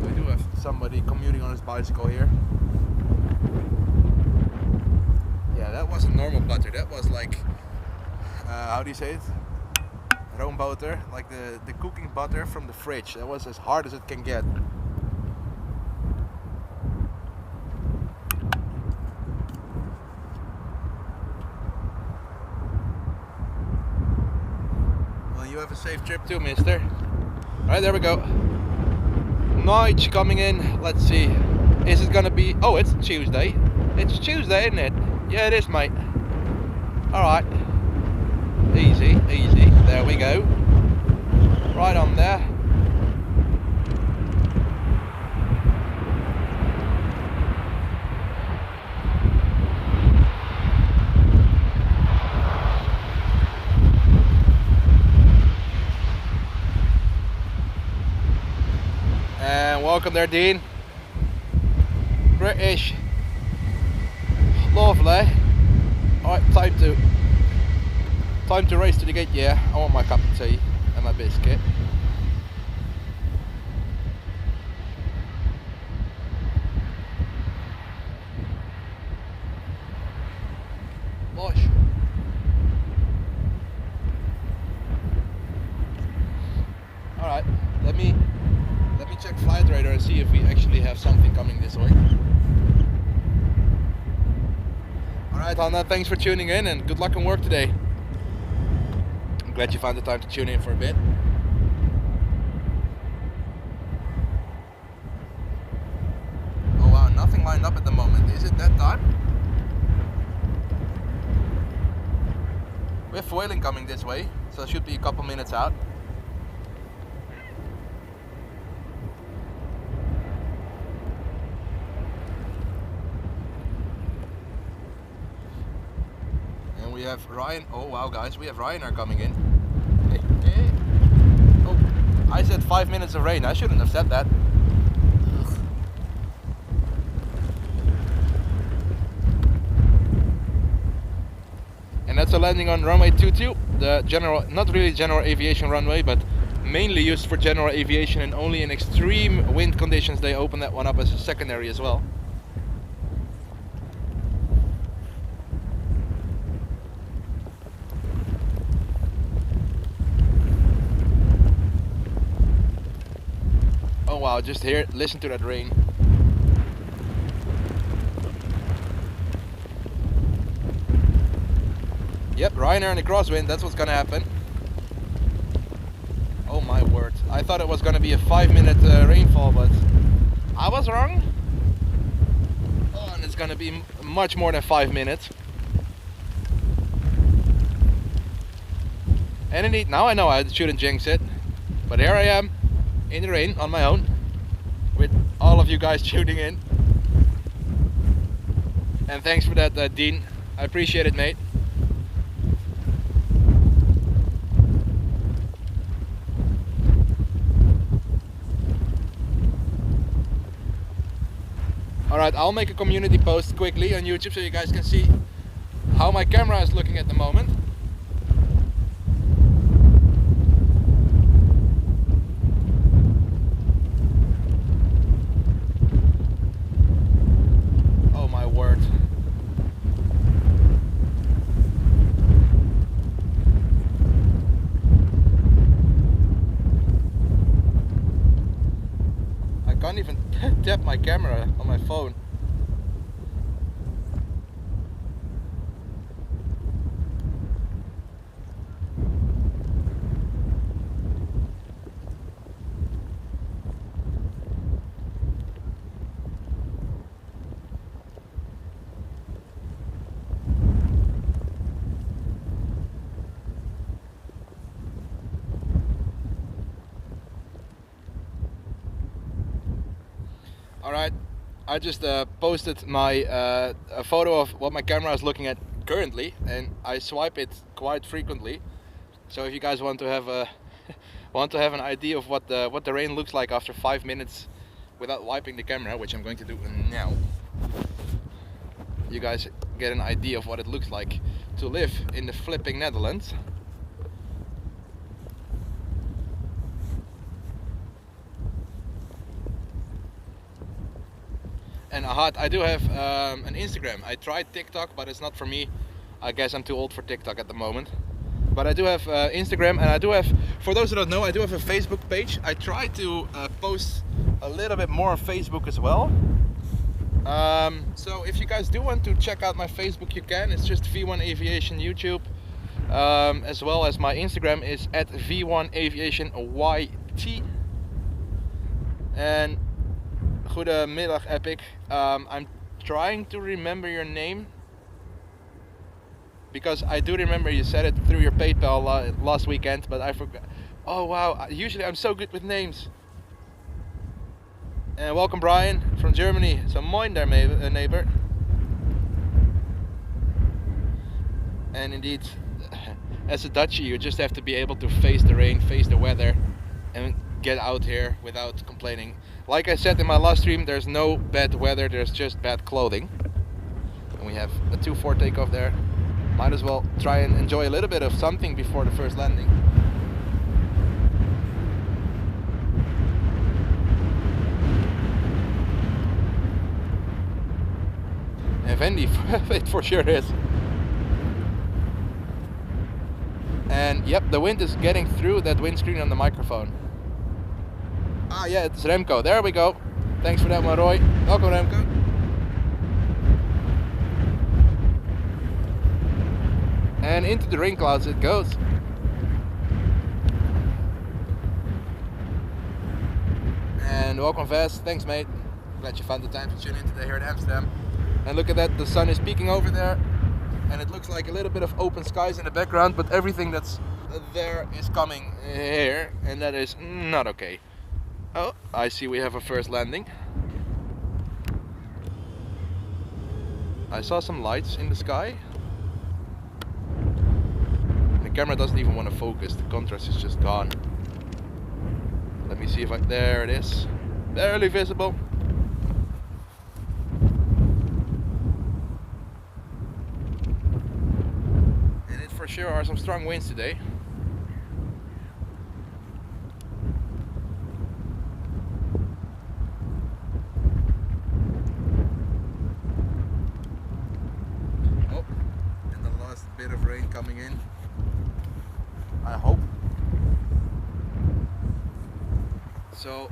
We do have somebody commuting on his bicycle here. Yeah, that wasn't normal butter. That was like, how do you say it? Roombutter, like the cooking butter from the fridge. That was as hard as it can get. Well, you have a safe trip too, mister. Alright, there we go. Night coming in. Let's see. Is it gonna be... Oh, it's Tuesday. It's Tuesday, isn't it? Yeah, it is, mate. Alright. Easy, easy. There we go. Right on there. And welcome there, Dean. British. Lovely. Alright, time to race to the gate. Yeah, I want my cup of tea and my biscuit. Bosh. Alright, let me check flight radar and see if we actually have something coming this way. Alright, Hanna, thanks for tuning in and good luck on work today. I'm glad you found the time to tune in for a bit. Oh wow, nothing lined up at the moment. Is it that time? We have foiling coming this way, so it should be a couple minutes out. And we have Ryan. Oh wow, guys, we have Ryanair coming in. Okay. Oh, I said 5 minutes of rain. I shouldn't have said that. And that's a landing on runway 22, the general, not really general aviation runway, but mainly used for general aviation, and only in extreme wind conditions they open that one up as a secondary as well. Oh wow, just hear, listen to that rain. Yep, Ryanair in the crosswind, that's what's gonna happen. Oh my word, I thought it was gonna be a 5-minute rainfall, but I was wrong. Oh, and it's gonna be much more than 5 minutes. And indeed, now I know I shouldn't jinx it, but here I am in the rain on my own with all of you guys tuning in. And thanks for that, Dean. I appreciate it, mate. Alright, I'll make a community post quickly on YouTube so you guys can see how my camera is looking at the moment. Oh my word. I can't even tap my camera on my phone. Alright, I just posted my a photo of what my camera is looking at currently, and I swipe it quite frequently. So if you guys want to have a an idea of what the rain looks like after 5 minutes without wiping the camera, which I'm going to do now, you guys get an idea of what it looks like to live in the flipping Netherlands. And I do have an Instagram. I tried TikTok, but it's not for me. I guess I'm too old for TikTok at the moment. But I do have Instagram, and I do have, for those who don't know, I do have a Facebook page. I try to post a little bit more on Facebook as well. So if you guys do want to check out my Facebook, you can. It's just V1 Aviation YouTube. As well as my Instagram is at V1 Aviation YT. And goedemiddag Epic. I'm trying to remember your name, because I do remember you said it through your PayPal last weekend, but I forgot. Oh wow, usually I'm so good with names. And welcome Brian from Germany. So moin there, neighbor. And indeed, as a Dutchie, you just have to be able to face the rain, face the weather, and get out here without complaining. Like I said in my last stream, there's no bad weather, there's just bad clothing. And we have a 2-4 takeoff there. Might as well try and enjoy a little bit of something before the first landing. And Wendy, it for sure is. And yep, the wind is getting through that windscreen on the microphone. Ah yeah, it's Remco. There we go. Thanks for that one, Roy. Welcome, Remco. And into the rain clouds it goes. And welcome, Vest. Thanks, mate. Glad you found the time to tune in today here in Amsterdam. And look at that, the sun is peeking over there. And it looks like a little bit of open skies in the background, but everything that's there is coming here, and that is not okay. Oh, I see we have a first landing. I saw some lights in the sky. camera doesn't even want to focus. The contrast is just gone. Let me see if there it is. Barely visible. And it for sure are some strong winds today. Oh, and the last bit of rain coming in. I hope. So,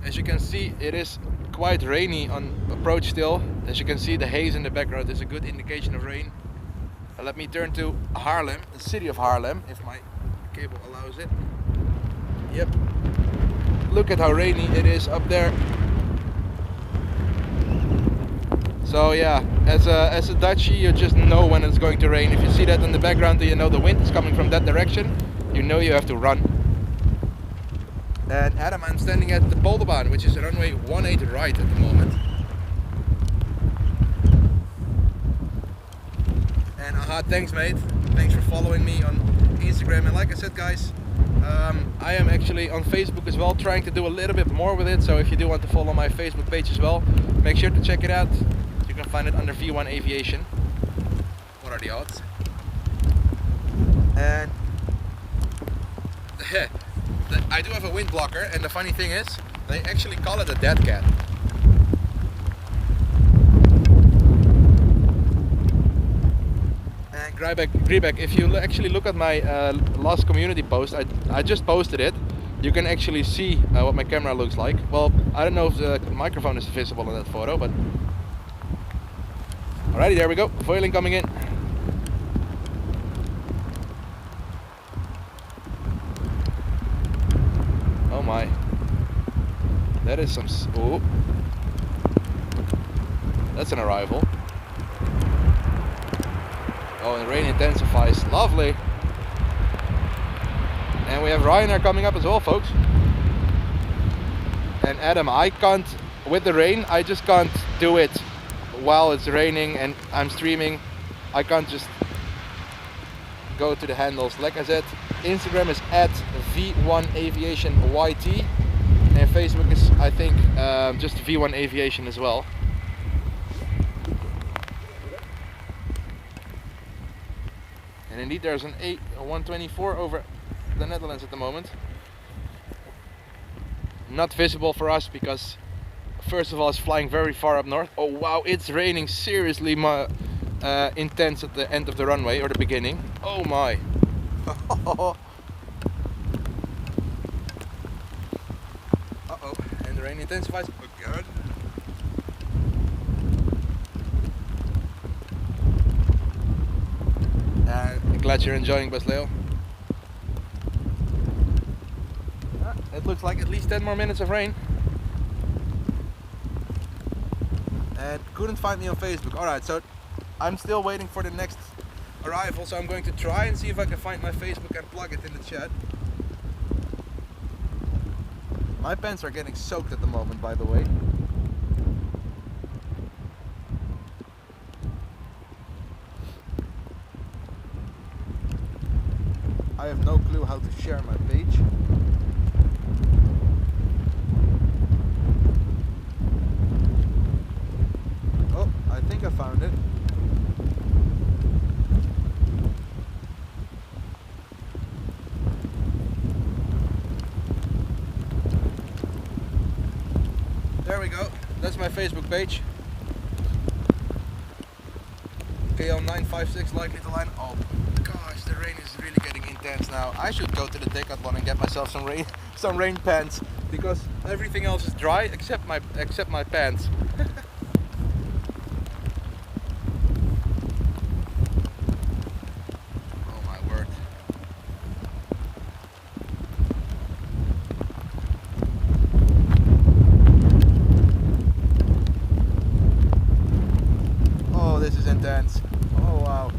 as you can see, it is quite rainy on approach still. As you can see, the haze in the background is a good indication of rain. Let me turn to Haarlem, the city of Haarlem, if my cable allows it. Yep. Look at how rainy it is up there. So yeah, as a Dutchie, you just know when it's going to rain. If you see that in the background, you know the wind is coming from that direction. You know you have to run. And Adam, I'm standing at the Polderbaan, which is runway 18 right at the moment. And thanks mate, thanks for following me on Instagram. And like I said guys, I am actually on Facebook as well, trying to do a little bit more with it. So if you do want to follow my Facebook page as well, make sure to check it out. You can find it under V1 Aviation. What are the odds? And I do have a wind blocker, and the funny thing is, they actually call it a dead cat. And Griebeck, if you actually look at my last community post, I just posted it. You can actually see what my camera looks like. Well, I don't know if the microphone is visible in that photo, but alrighty, there we go. Foiling coming in. Oh my, that is some, oh, that's an arrival. Oh, and the rain intensifies, lovely. And we have Ryanair coming up as well, folks. And Adam, I can't, with the rain, I just can't do it while it's raining and I'm streaming. I can't just go to the handles. Like I said, Instagram is at V1 Aviation YT, and Facebook is, I think, just V1 Aviation as well. And indeed, there's an A124 over the Netherlands at the moment. Not visible for us because, first of all, it's flying very far up north. Oh wow, it's raining seriously intense at the end of the runway, or the beginning. Oh my. Uh-oh, and the rain intensifies again. I'm glad you're enjoying, Basleo. It looks like at least 10 more minutes of rain. And couldn't find me on Facebook. Alright, so I'm still waiting for the next arrival, so I'm going to try and see if I can find my Facebook and plug it in the chat. My pants are getting soaked at the moment, by the way. I have no clue how to share my page. Oh, I think I found it. There we go. That's my Facebook page. KL956 likely to line. Oh gosh, the rain is really getting intense now. I should go to the Decathlon and get myself some rain pants, because everything else is dry except my pants. Oh my word. Oh, this is intense. Oh wow.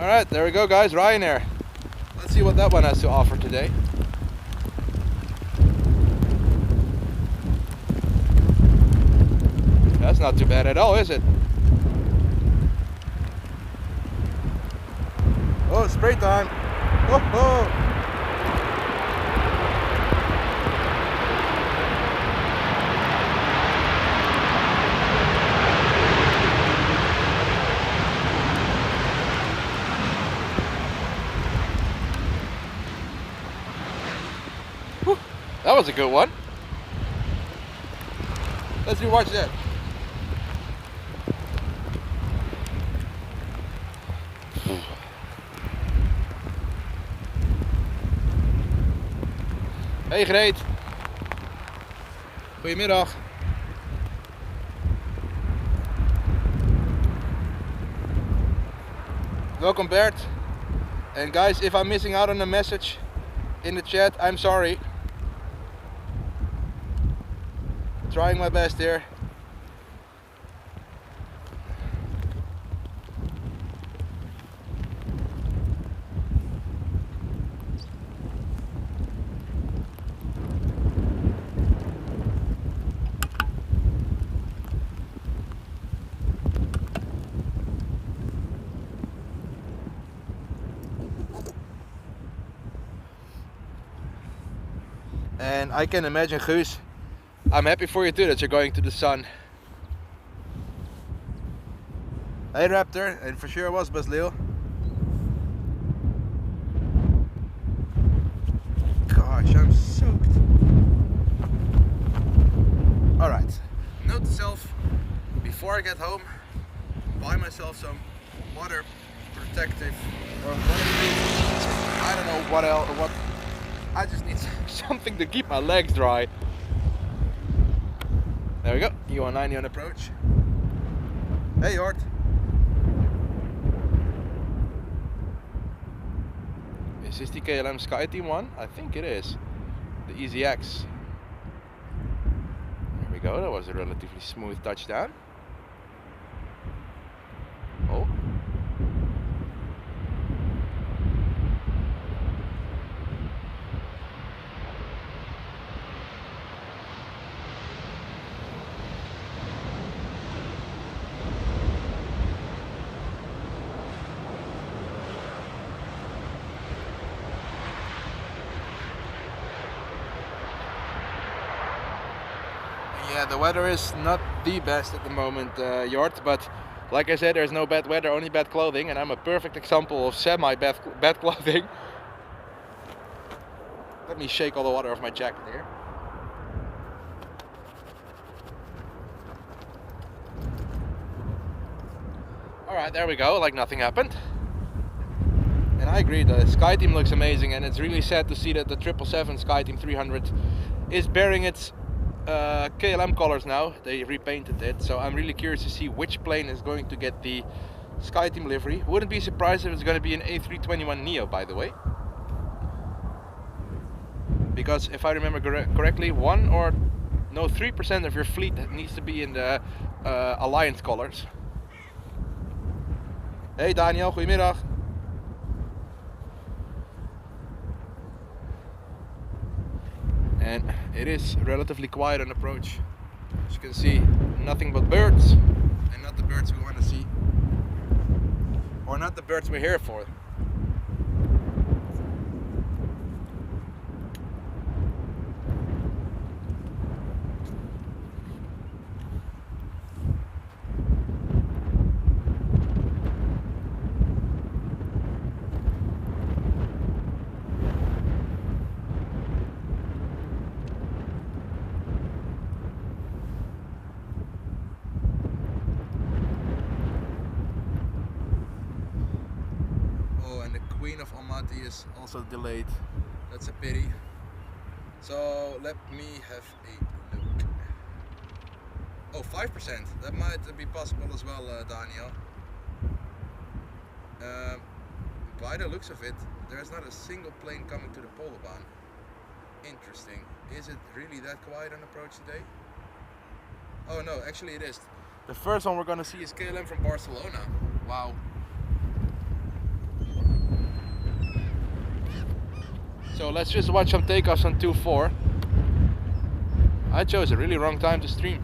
Alright, there we go guys, Ryanair. Let's see what that one has to offer today. That's not too bad at all, is it? Oh, spray time! Oh, oh. Whew, that was a good one. Let's rewatch that. Hey Greet. Goedemiddag. Welcome Bert. And guys, if I'm missing out on a message in the chat, I'm sorry. Trying my best here. And I can imagine, Guus, I'm happy for you too that you're going to the sun. Hey Raptor, and for sure was Baslil. Gosh, I'm soaked. Alright, note to self, before I get home, buy myself some water protective, or I don't know what else, or what. I just need something to keep my legs dry. There we go, E190 on approach. Hey Jort. Is this the KLM SkyTeam one? I think it is. The EasyX. There we go, that was a relatively smooth touchdown. Oh. Yeah, the weather is not the best at the moment, Jort, but like I said, there's no bad weather, only bad clothing, and I'm a perfect example of semi-bad clothing. Let me shake all the water off my jacket here. Alright, there we go, like nothing happened. And I agree, the SkyTeam looks amazing, and it's really sad to see that the 777 SkyTeam 300 is bearing its KLM colors now. They repainted it, so I'm really curious to see which plane is going to get the SkyTeam livery. Wouldn't be surprised if it's going to be an A321 Neo, by the way, because if I remember correctly, 3% of your fleet needs to be in the Alliance colors. Hey Daniel, goedemiddag. And it is relatively quiet on approach. As you can see, nothing but birds, and not the birds we want to see, or not the birds we're here for. Is also delayed. That's a pity. So let me have a look. Oh, 5%. That might be possible as well, Daniel. By the looks of it, there's not a single plane coming to the Polderbaan. Interesting. Is it really that quiet on approach today? Oh no, actually it is. The first one we're gonna see is KLM from Barcelona. Wow. So let's just watch some takeoffs on 2-4. I chose a really wrong time to stream.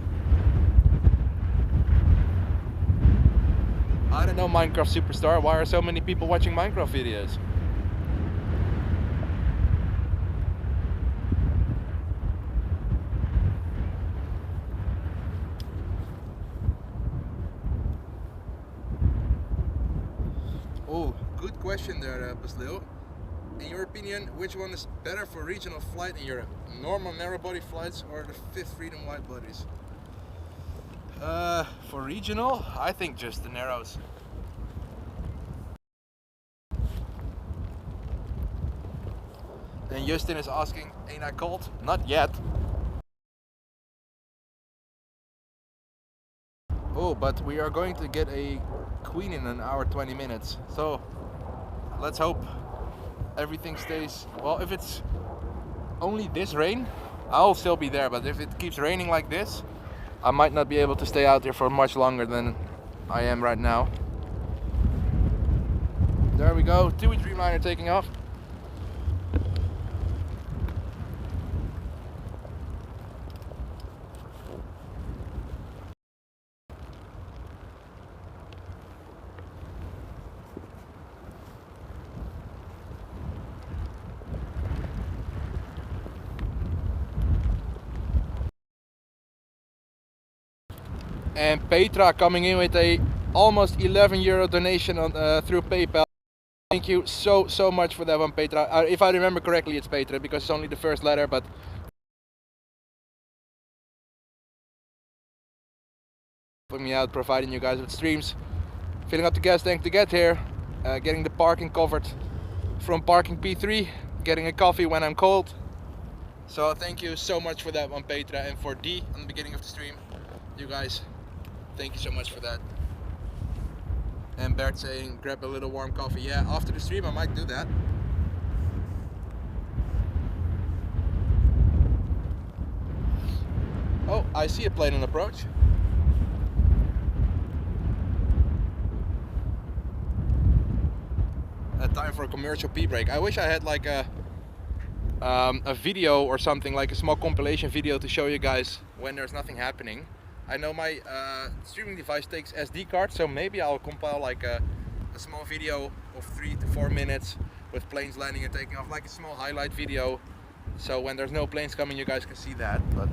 I don't know, Minecraft Superstar, why are so many people watching Minecraft videos? Oh, good question there, Baslil. In your opinion, which one is better for regional flight in Europe? Normal narrow body flights or the fifth freedom wide bodies? For regional, I think just the narrows. And Justin is asking, ain't I cold? Not yet. Oh, but we are going to get a queen in an hour 20 minutes. So let's hope everything stays. Well, if it's only this rain, I'll still be there. But if it keeps raining like this, I might not be able to stay out there for much longer than I am right now. There we go, TUI Dreamliner taking off. And Petra coming in with a almost €11 donation on through PayPal. Thank you so much for that one, Petra. If I remember correctly, it's Petra because it's only the first letter, but for me out, providing you guys with streams, filling up the gas tank to get here, getting the parking covered from parking P3, getting a coffee when I'm cold. So thank you so much for that one, Petra, and for D on the beginning of the stream. You guys, thank you so much for that. And Bert saying grab a little warm coffee. Yeah, after the stream I might do that. Oh, I see a plane on approach. Time for a commercial pee break. I wish I had like a video or something, like a small compilation video to show you guys when there's nothing happening. I know my streaming device takes SD cards, so maybe I'll compile like a small video of 3 to 4 minutes with planes landing and taking off, like a small highlight video. So when there's no planes coming, you guys can see that. But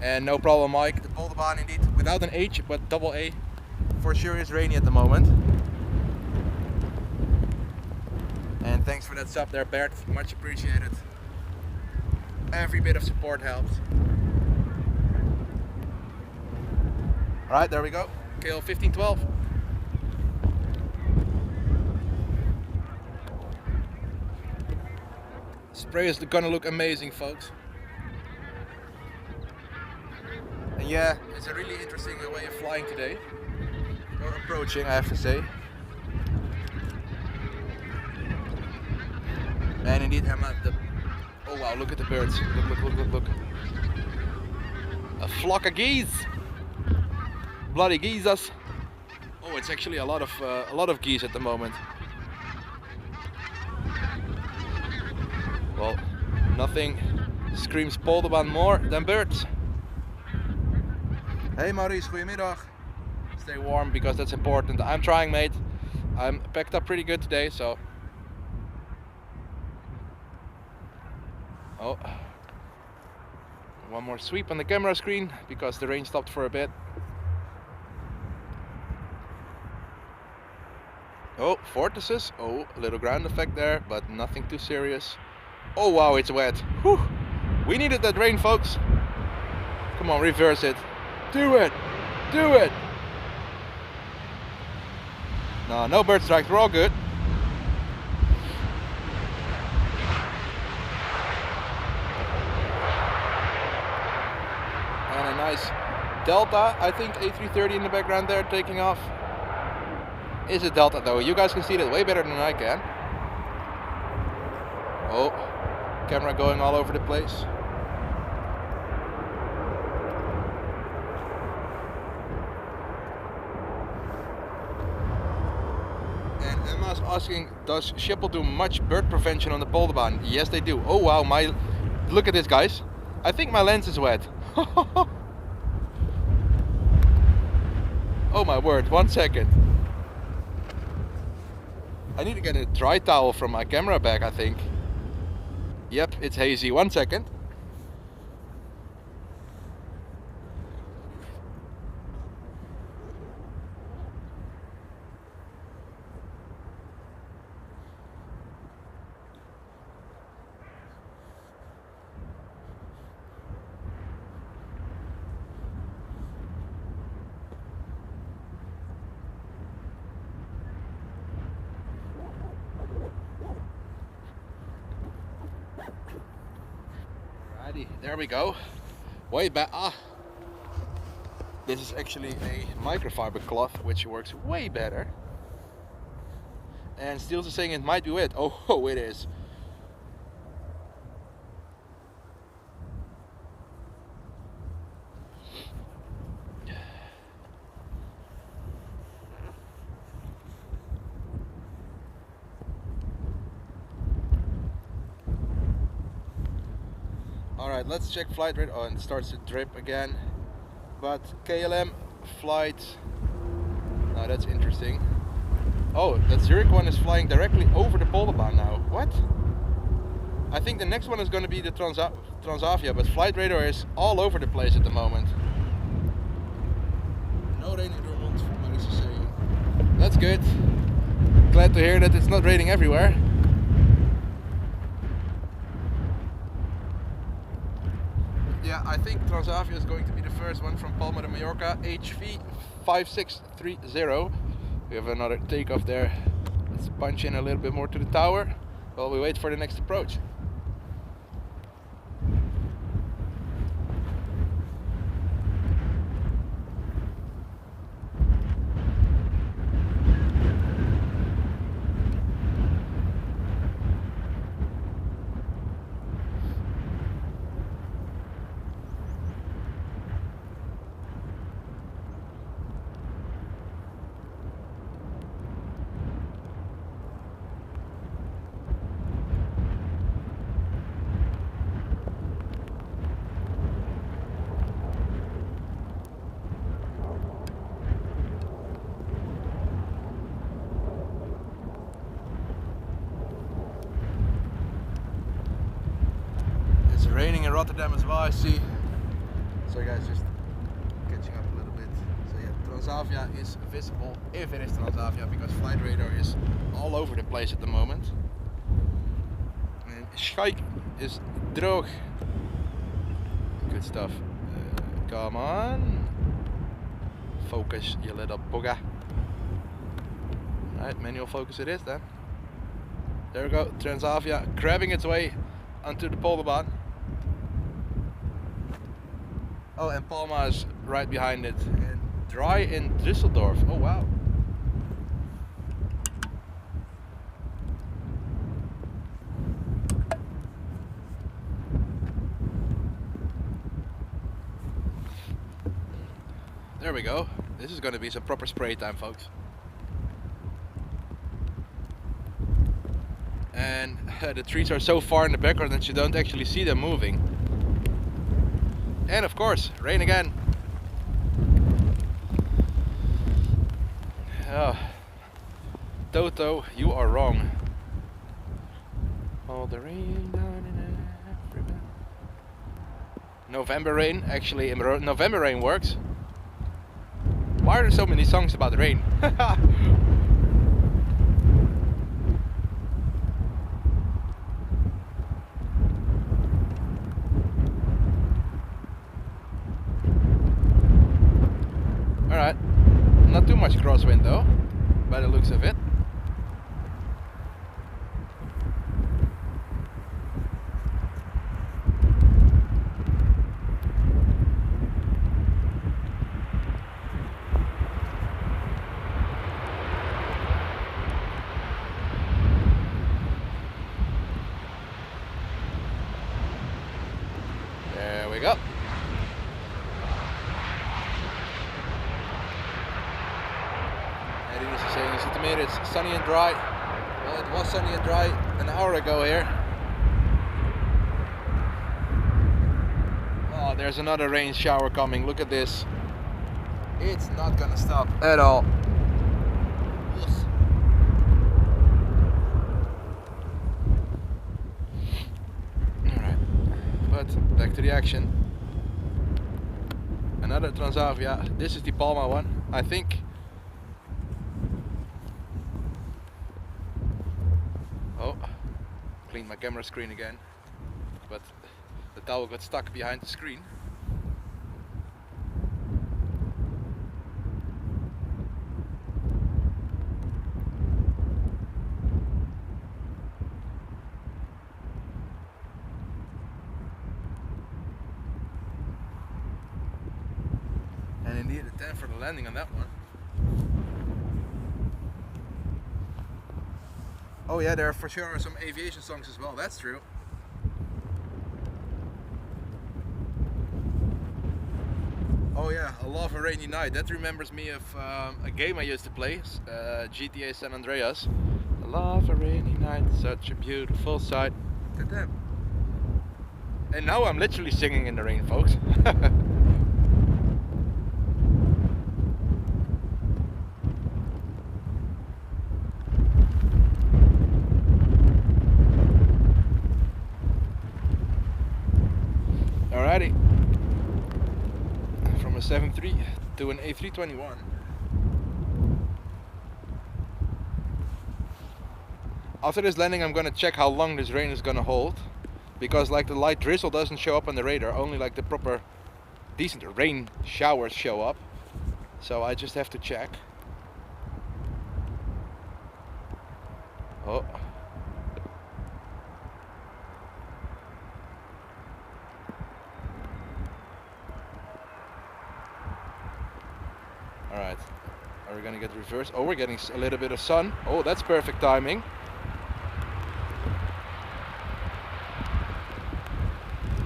and no problem, Mike. The Polderbaan indeed, without an H but double A. For sure is rainy at the moment. And thanks for that sub there, Bert. Much appreciated. Every bit of support helps. Alright, there we go. KL 1512. Spray is gonna look amazing, folks. And yeah, it's a really interesting way of flying today. Or approaching, I have to say. And indeed, Emma, oh wow, look at the birds. Look. A flock of geese. Bloody geezers. Oh, it's actually a lot of geese at the moment. Well, nothing screams Polderbaan more than birds. Hey Maurice, goedemiddag. Stay warm because that's important. I'm trying, mate. I'm packed up pretty good today, so. Oh, one more sweep on the camera screen because the rain stopped for a bit. Oh, vortices. Oh, a little ground effect there, but nothing too serious. Oh wow, it's wet. Whew. We needed that rain, folks. Come on, reverse it. Do it. Do it. No bird strikes. We're all good. And a nice Delta, I think A330 in the background there taking off. Is a Delta though, you guys can see that way better than I can. Oh, camera going all over the place. And Emma's asking, does Schiphol do much bird prevention on the Polderbaan? Yes, they do. Oh wow, look at this, guys. I think my lens is wet. Oh my word, 1 second. I need to get a dry towel from my camera bag, I think. Yep, it's hazy. 1 second. There we go. Way better. This is actually a microfiber cloth, which works way better. And Steels is saying it might be wet. Oh, it is. Alright, let's check flight rate. Oh, and it starts to drip again. But KLM flight. Now that's interesting. Oh, that Zurich one is flying directly over the Polderbaan now. What? I think the next one is going to be the Transavia, but flight radar is all over the place at the moment. No rain in Roermond, Maurice is saying. That's good. Glad to hear that it's not raining everywhere. Yeah, I think Transavia is going to be the first one from Palma de Mallorca, HV5630. We have another takeoff there. Let's punch in a little bit more to the tower while we wait for the next approach. Raining in Rotterdam as well, I see. So guys, just catching up a little bit. So yeah, Transavia is visible if it is Transavia, because flight radar is all over the place at the moment. And Schaik is droog. Good stuff. Come on. Focus, you little bugger. Alright, manual focus it is then. There we go, Transavia grabbing its way onto the Polderbaan. Oh, and Palma is right behind it. And dry in Düsseldorf. Oh wow. There we go. This is going to be some proper spray time, folks. And the trees are so far in the background that you don't actually see them moving. And of course, rain again. Oh, Toto, you are wrong. All the rain down in Africa. November rain, actually, November rain works. Why are there so many songs about the rain? Alright, not too much crosswind though, by the looks of it. There we go. Denise is saying, you see tomato, it's sunny and dry. Well, it was sunny and dry an hour ago here. Oh, there's another rain shower coming. Look at this. It's not gonna stop at all. Alright, but back to the action. Another Transavia. This is the Palma one, I think. Oh, cleaned my camera screen again, but the towel got stuck behind the screen. And indeed, a 10 for the landing on that one. Oh yeah, there for sure are some aviation songs as well, that's true. Oh yeah, I love a rainy night. That remembers me of a game I used to play, GTA San Andreas. I love a rainy night, such a beautiful sight. And now I'm literally singing in the rain, folks. Alrighty, from a 7.3 to an A321. After this landing I'm gonna check how long this rain is gonna hold, because like the light drizzle doesn't show up on the radar, only like the proper decent rain showers show up. So I just have to check. Oh. Alright, are we gonna get reversed? Oh, we're getting a little bit of sun. Oh, that's perfect timing.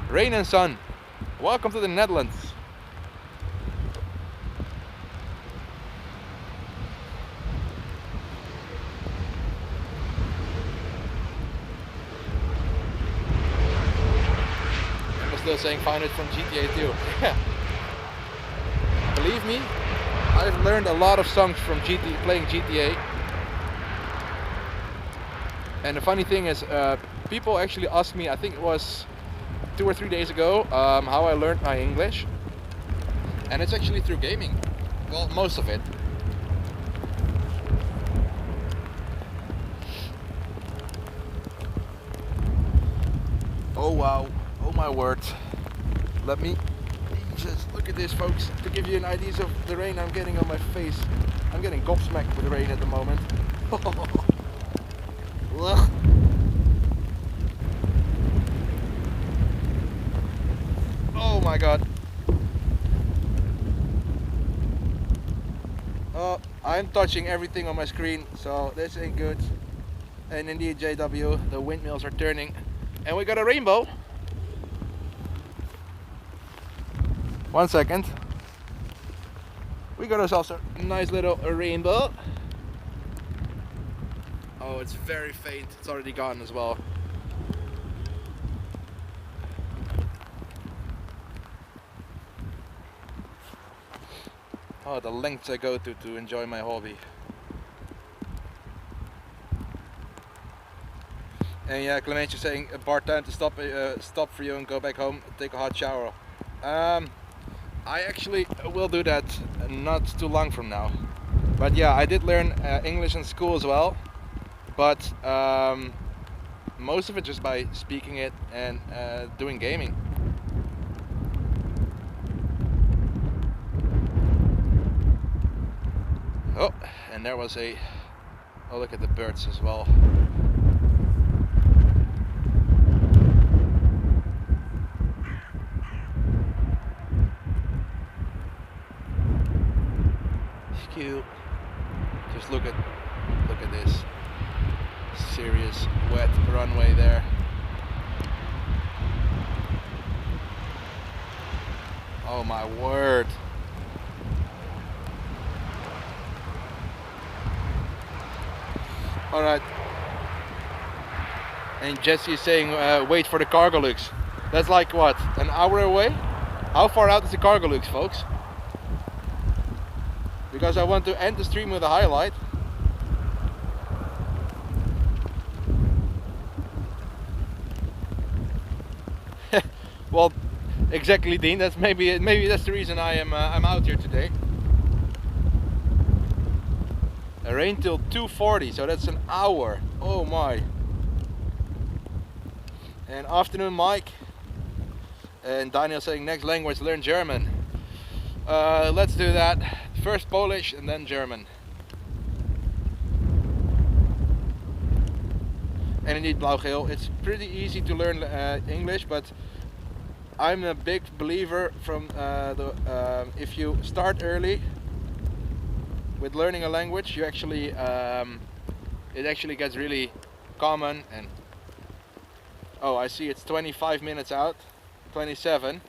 Rain and sun. Welcome to the Netherlands. I'm still saying find it from GTA 2. Believe me, I've learned a lot of songs from playing GTA. And the funny thing is, people actually asked me, I think it was 2 or 3 days ago, how I learned my English. And it's actually through gaming. Well, most of it. Oh wow, oh my word. Let me just look at this, folks, to give you an idea of the rain I'm getting on my face. I'm getting gobsmacked with rain at the moment. Oh my god. Oh, I'm touching everything on my screen, so this ain't good. And indeed, JW, the windmills are turning. And we got a rainbow. 1 second. We got ourselves a nice little rainbow. Oh, it's very faint. It's already gone as well. Oh, the lengths I go to enjoy my hobby. And yeah, Clement's saying a bar time to stop for you and go back home, take a hot shower. I actually will do that not too long from now. But yeah, I did learn English in school as well, but most of it just by speaking it and doing gaming. Oh, and there was a... Oh, look at the birds as well. Cute. Just look at this serious wet runway there. Oh my word. All right. And Jesse is saying, wait for the cargo looks. That's like what, an hour away? How far out is the cargo looks, folks? Because I want to end the stream with a highlight. Well, exactly, Dean. That's maybe that's the reason I'm out here today. A rain till 2:40, so that's an hour. Oh my. And afternoon, Mike. And Daniel saying next language, learn German. Let's do that. First Polish and then German. And indeed, Blauw-Geel, it's pretty easy to learn English, but I'm a big believer from if you start early with learning a language, you actually it actually gets really common. And oh, I see it's 25 minutes out, 27.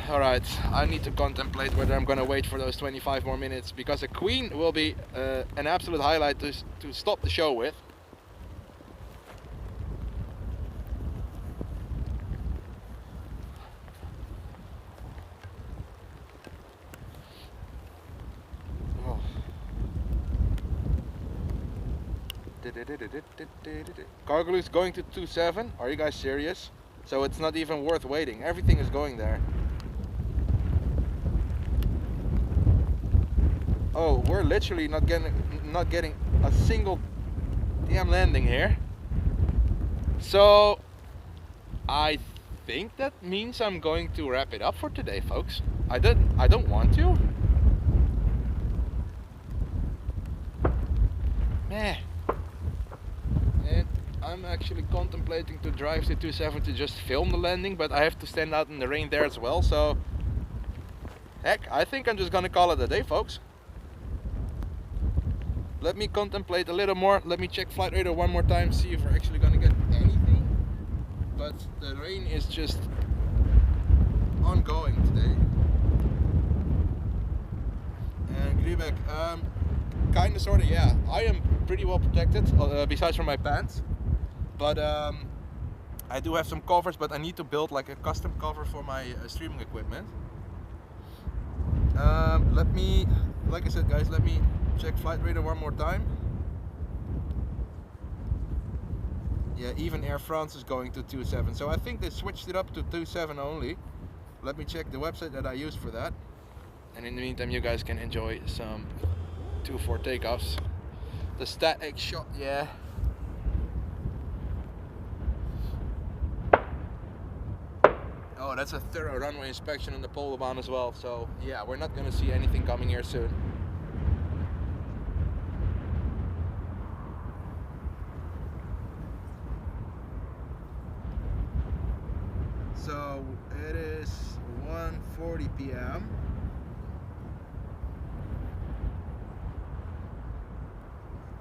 All right, I need to contemplate whether I'm gonna wait for those 25 more minutes, because a Queen will be an absolute highlight to stop the show with. Cargo is going to 27. Are you guys serious? So it's not even worth waiting. Everything is going there. Oh, we're literally not getting a single damn landing here. So I think that means I'm going to wrap it up for today, folks. I don't want to. Meh. And I'm actually contemplating to drive the 27 to just film the landing, but I have to stand out in the rain there as well, so heck, I think I'm just gonna call it a day, folks. Let me contemplate a little more. Let me check flight radar one more time, see if we're actually gonna get anything. But the rain is just ongoing today. And Griebeck, kinda sorta, yeah. I am pretty well protected, besides from my pants. But I do have some covers, but I need to build like a custom cover for my streaming equipment. Let me, like I said, guys, let me check flight radar one more time. Yeah, even Air France is going to 27, so I think they switched it up to 27 only. Let me check the website that I used for that. And in the meantime, you guys can enjoy some 2-4 takeoffs. The static shot, yeah. Oh, that's a thorough runway inspection on the Polderbaan as well. So yeah, we're not gonna see anything coming here soon. So it is 1:40 p.m.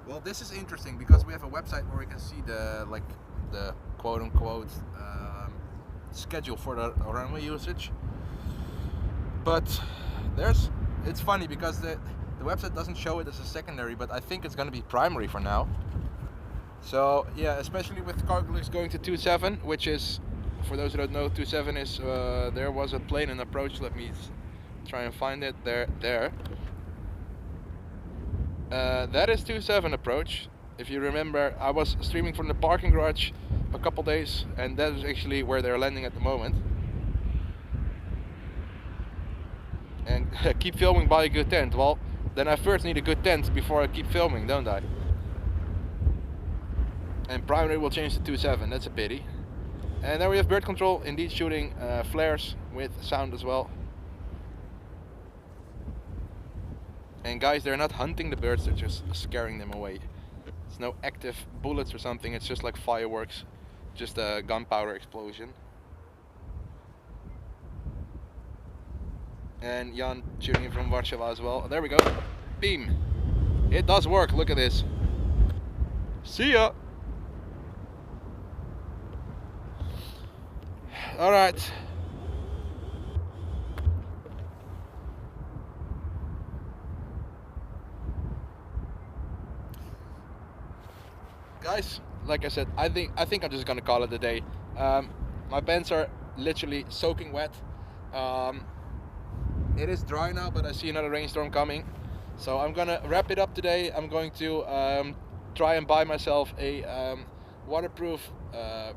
Well, this is interesting because we have a website where we can see the quote-unquote schedule for the runway usage. But it's funny because the website doesn't show it as a secondary, but I think it's going to be primary for now. So yeah, especially with cargo lifts going to 27, which is, for those who don't know, 27 is there was a plane in approach. Let me try and find it. There. That is 27 approach. If you remember, I was streaming from the parking garage a couple days, and that is actually where they're landing at the moment. And keep filming by a good tent. Well, then I first need a good tent before I keep filming, don't I? And primary will change to 27. That's a pity. And then we have bird control, indeed shooting flares with sound as well. And guys, they're not hunting the birds, they're just scaring them away. It's no active bullets or something, it's just like fireworks, just a gunpowder explosion. And Jan shooting in from Warsaw as well. There we go. Beam. It does work, look at this. See ya! Alright. guys, like I said, I think I'm just gonna call it a day. My pants are literally soaking wet. It is dry now, but I see another rainstorm coming, so I'm gonna wrap it up today. I'm going to try and buy myself a waterproof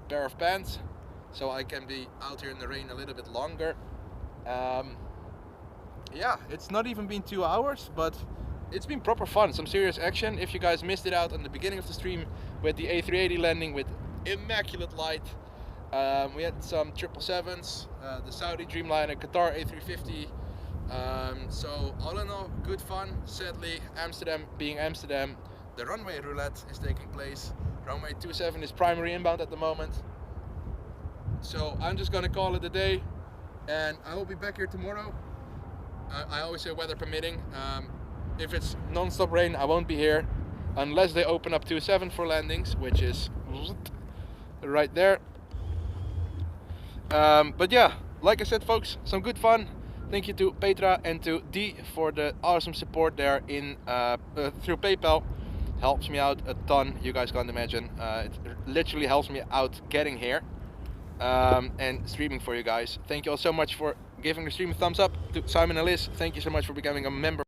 pair of pants, so I can be out here in the rain a little bit longer. Yeah, it's not even been 2 hours, but it's been proper fun, some serious action. If you guys missed it out on the beginning of the stream with the A380 landing with immaculate light, we had some 777s, the Saudi Dreamliner, Qatar A350. So all in all, good fun. Sadly, Amsterdam being Amsterdam, the runway roulette is taking place. Runway 27 is primary inbound at the moment. So I'm just gonna call it a day, and I will be back here tomorrow. I always say weather permitting. If it's non-stop rain, I won't be here unless they open up 27 for landings, which is right there. But yeah, like I said, folks, some good fun. Thank you to Petra and to Dee for the awesome support there in through PayPal. Helps me out a ton, you guys can't imagine. It literally helps me out getting here and streaming for you guys. Thank you all so much for giving the stream a thumbs up. To Simon and Liz, thank you so much for becoming a member.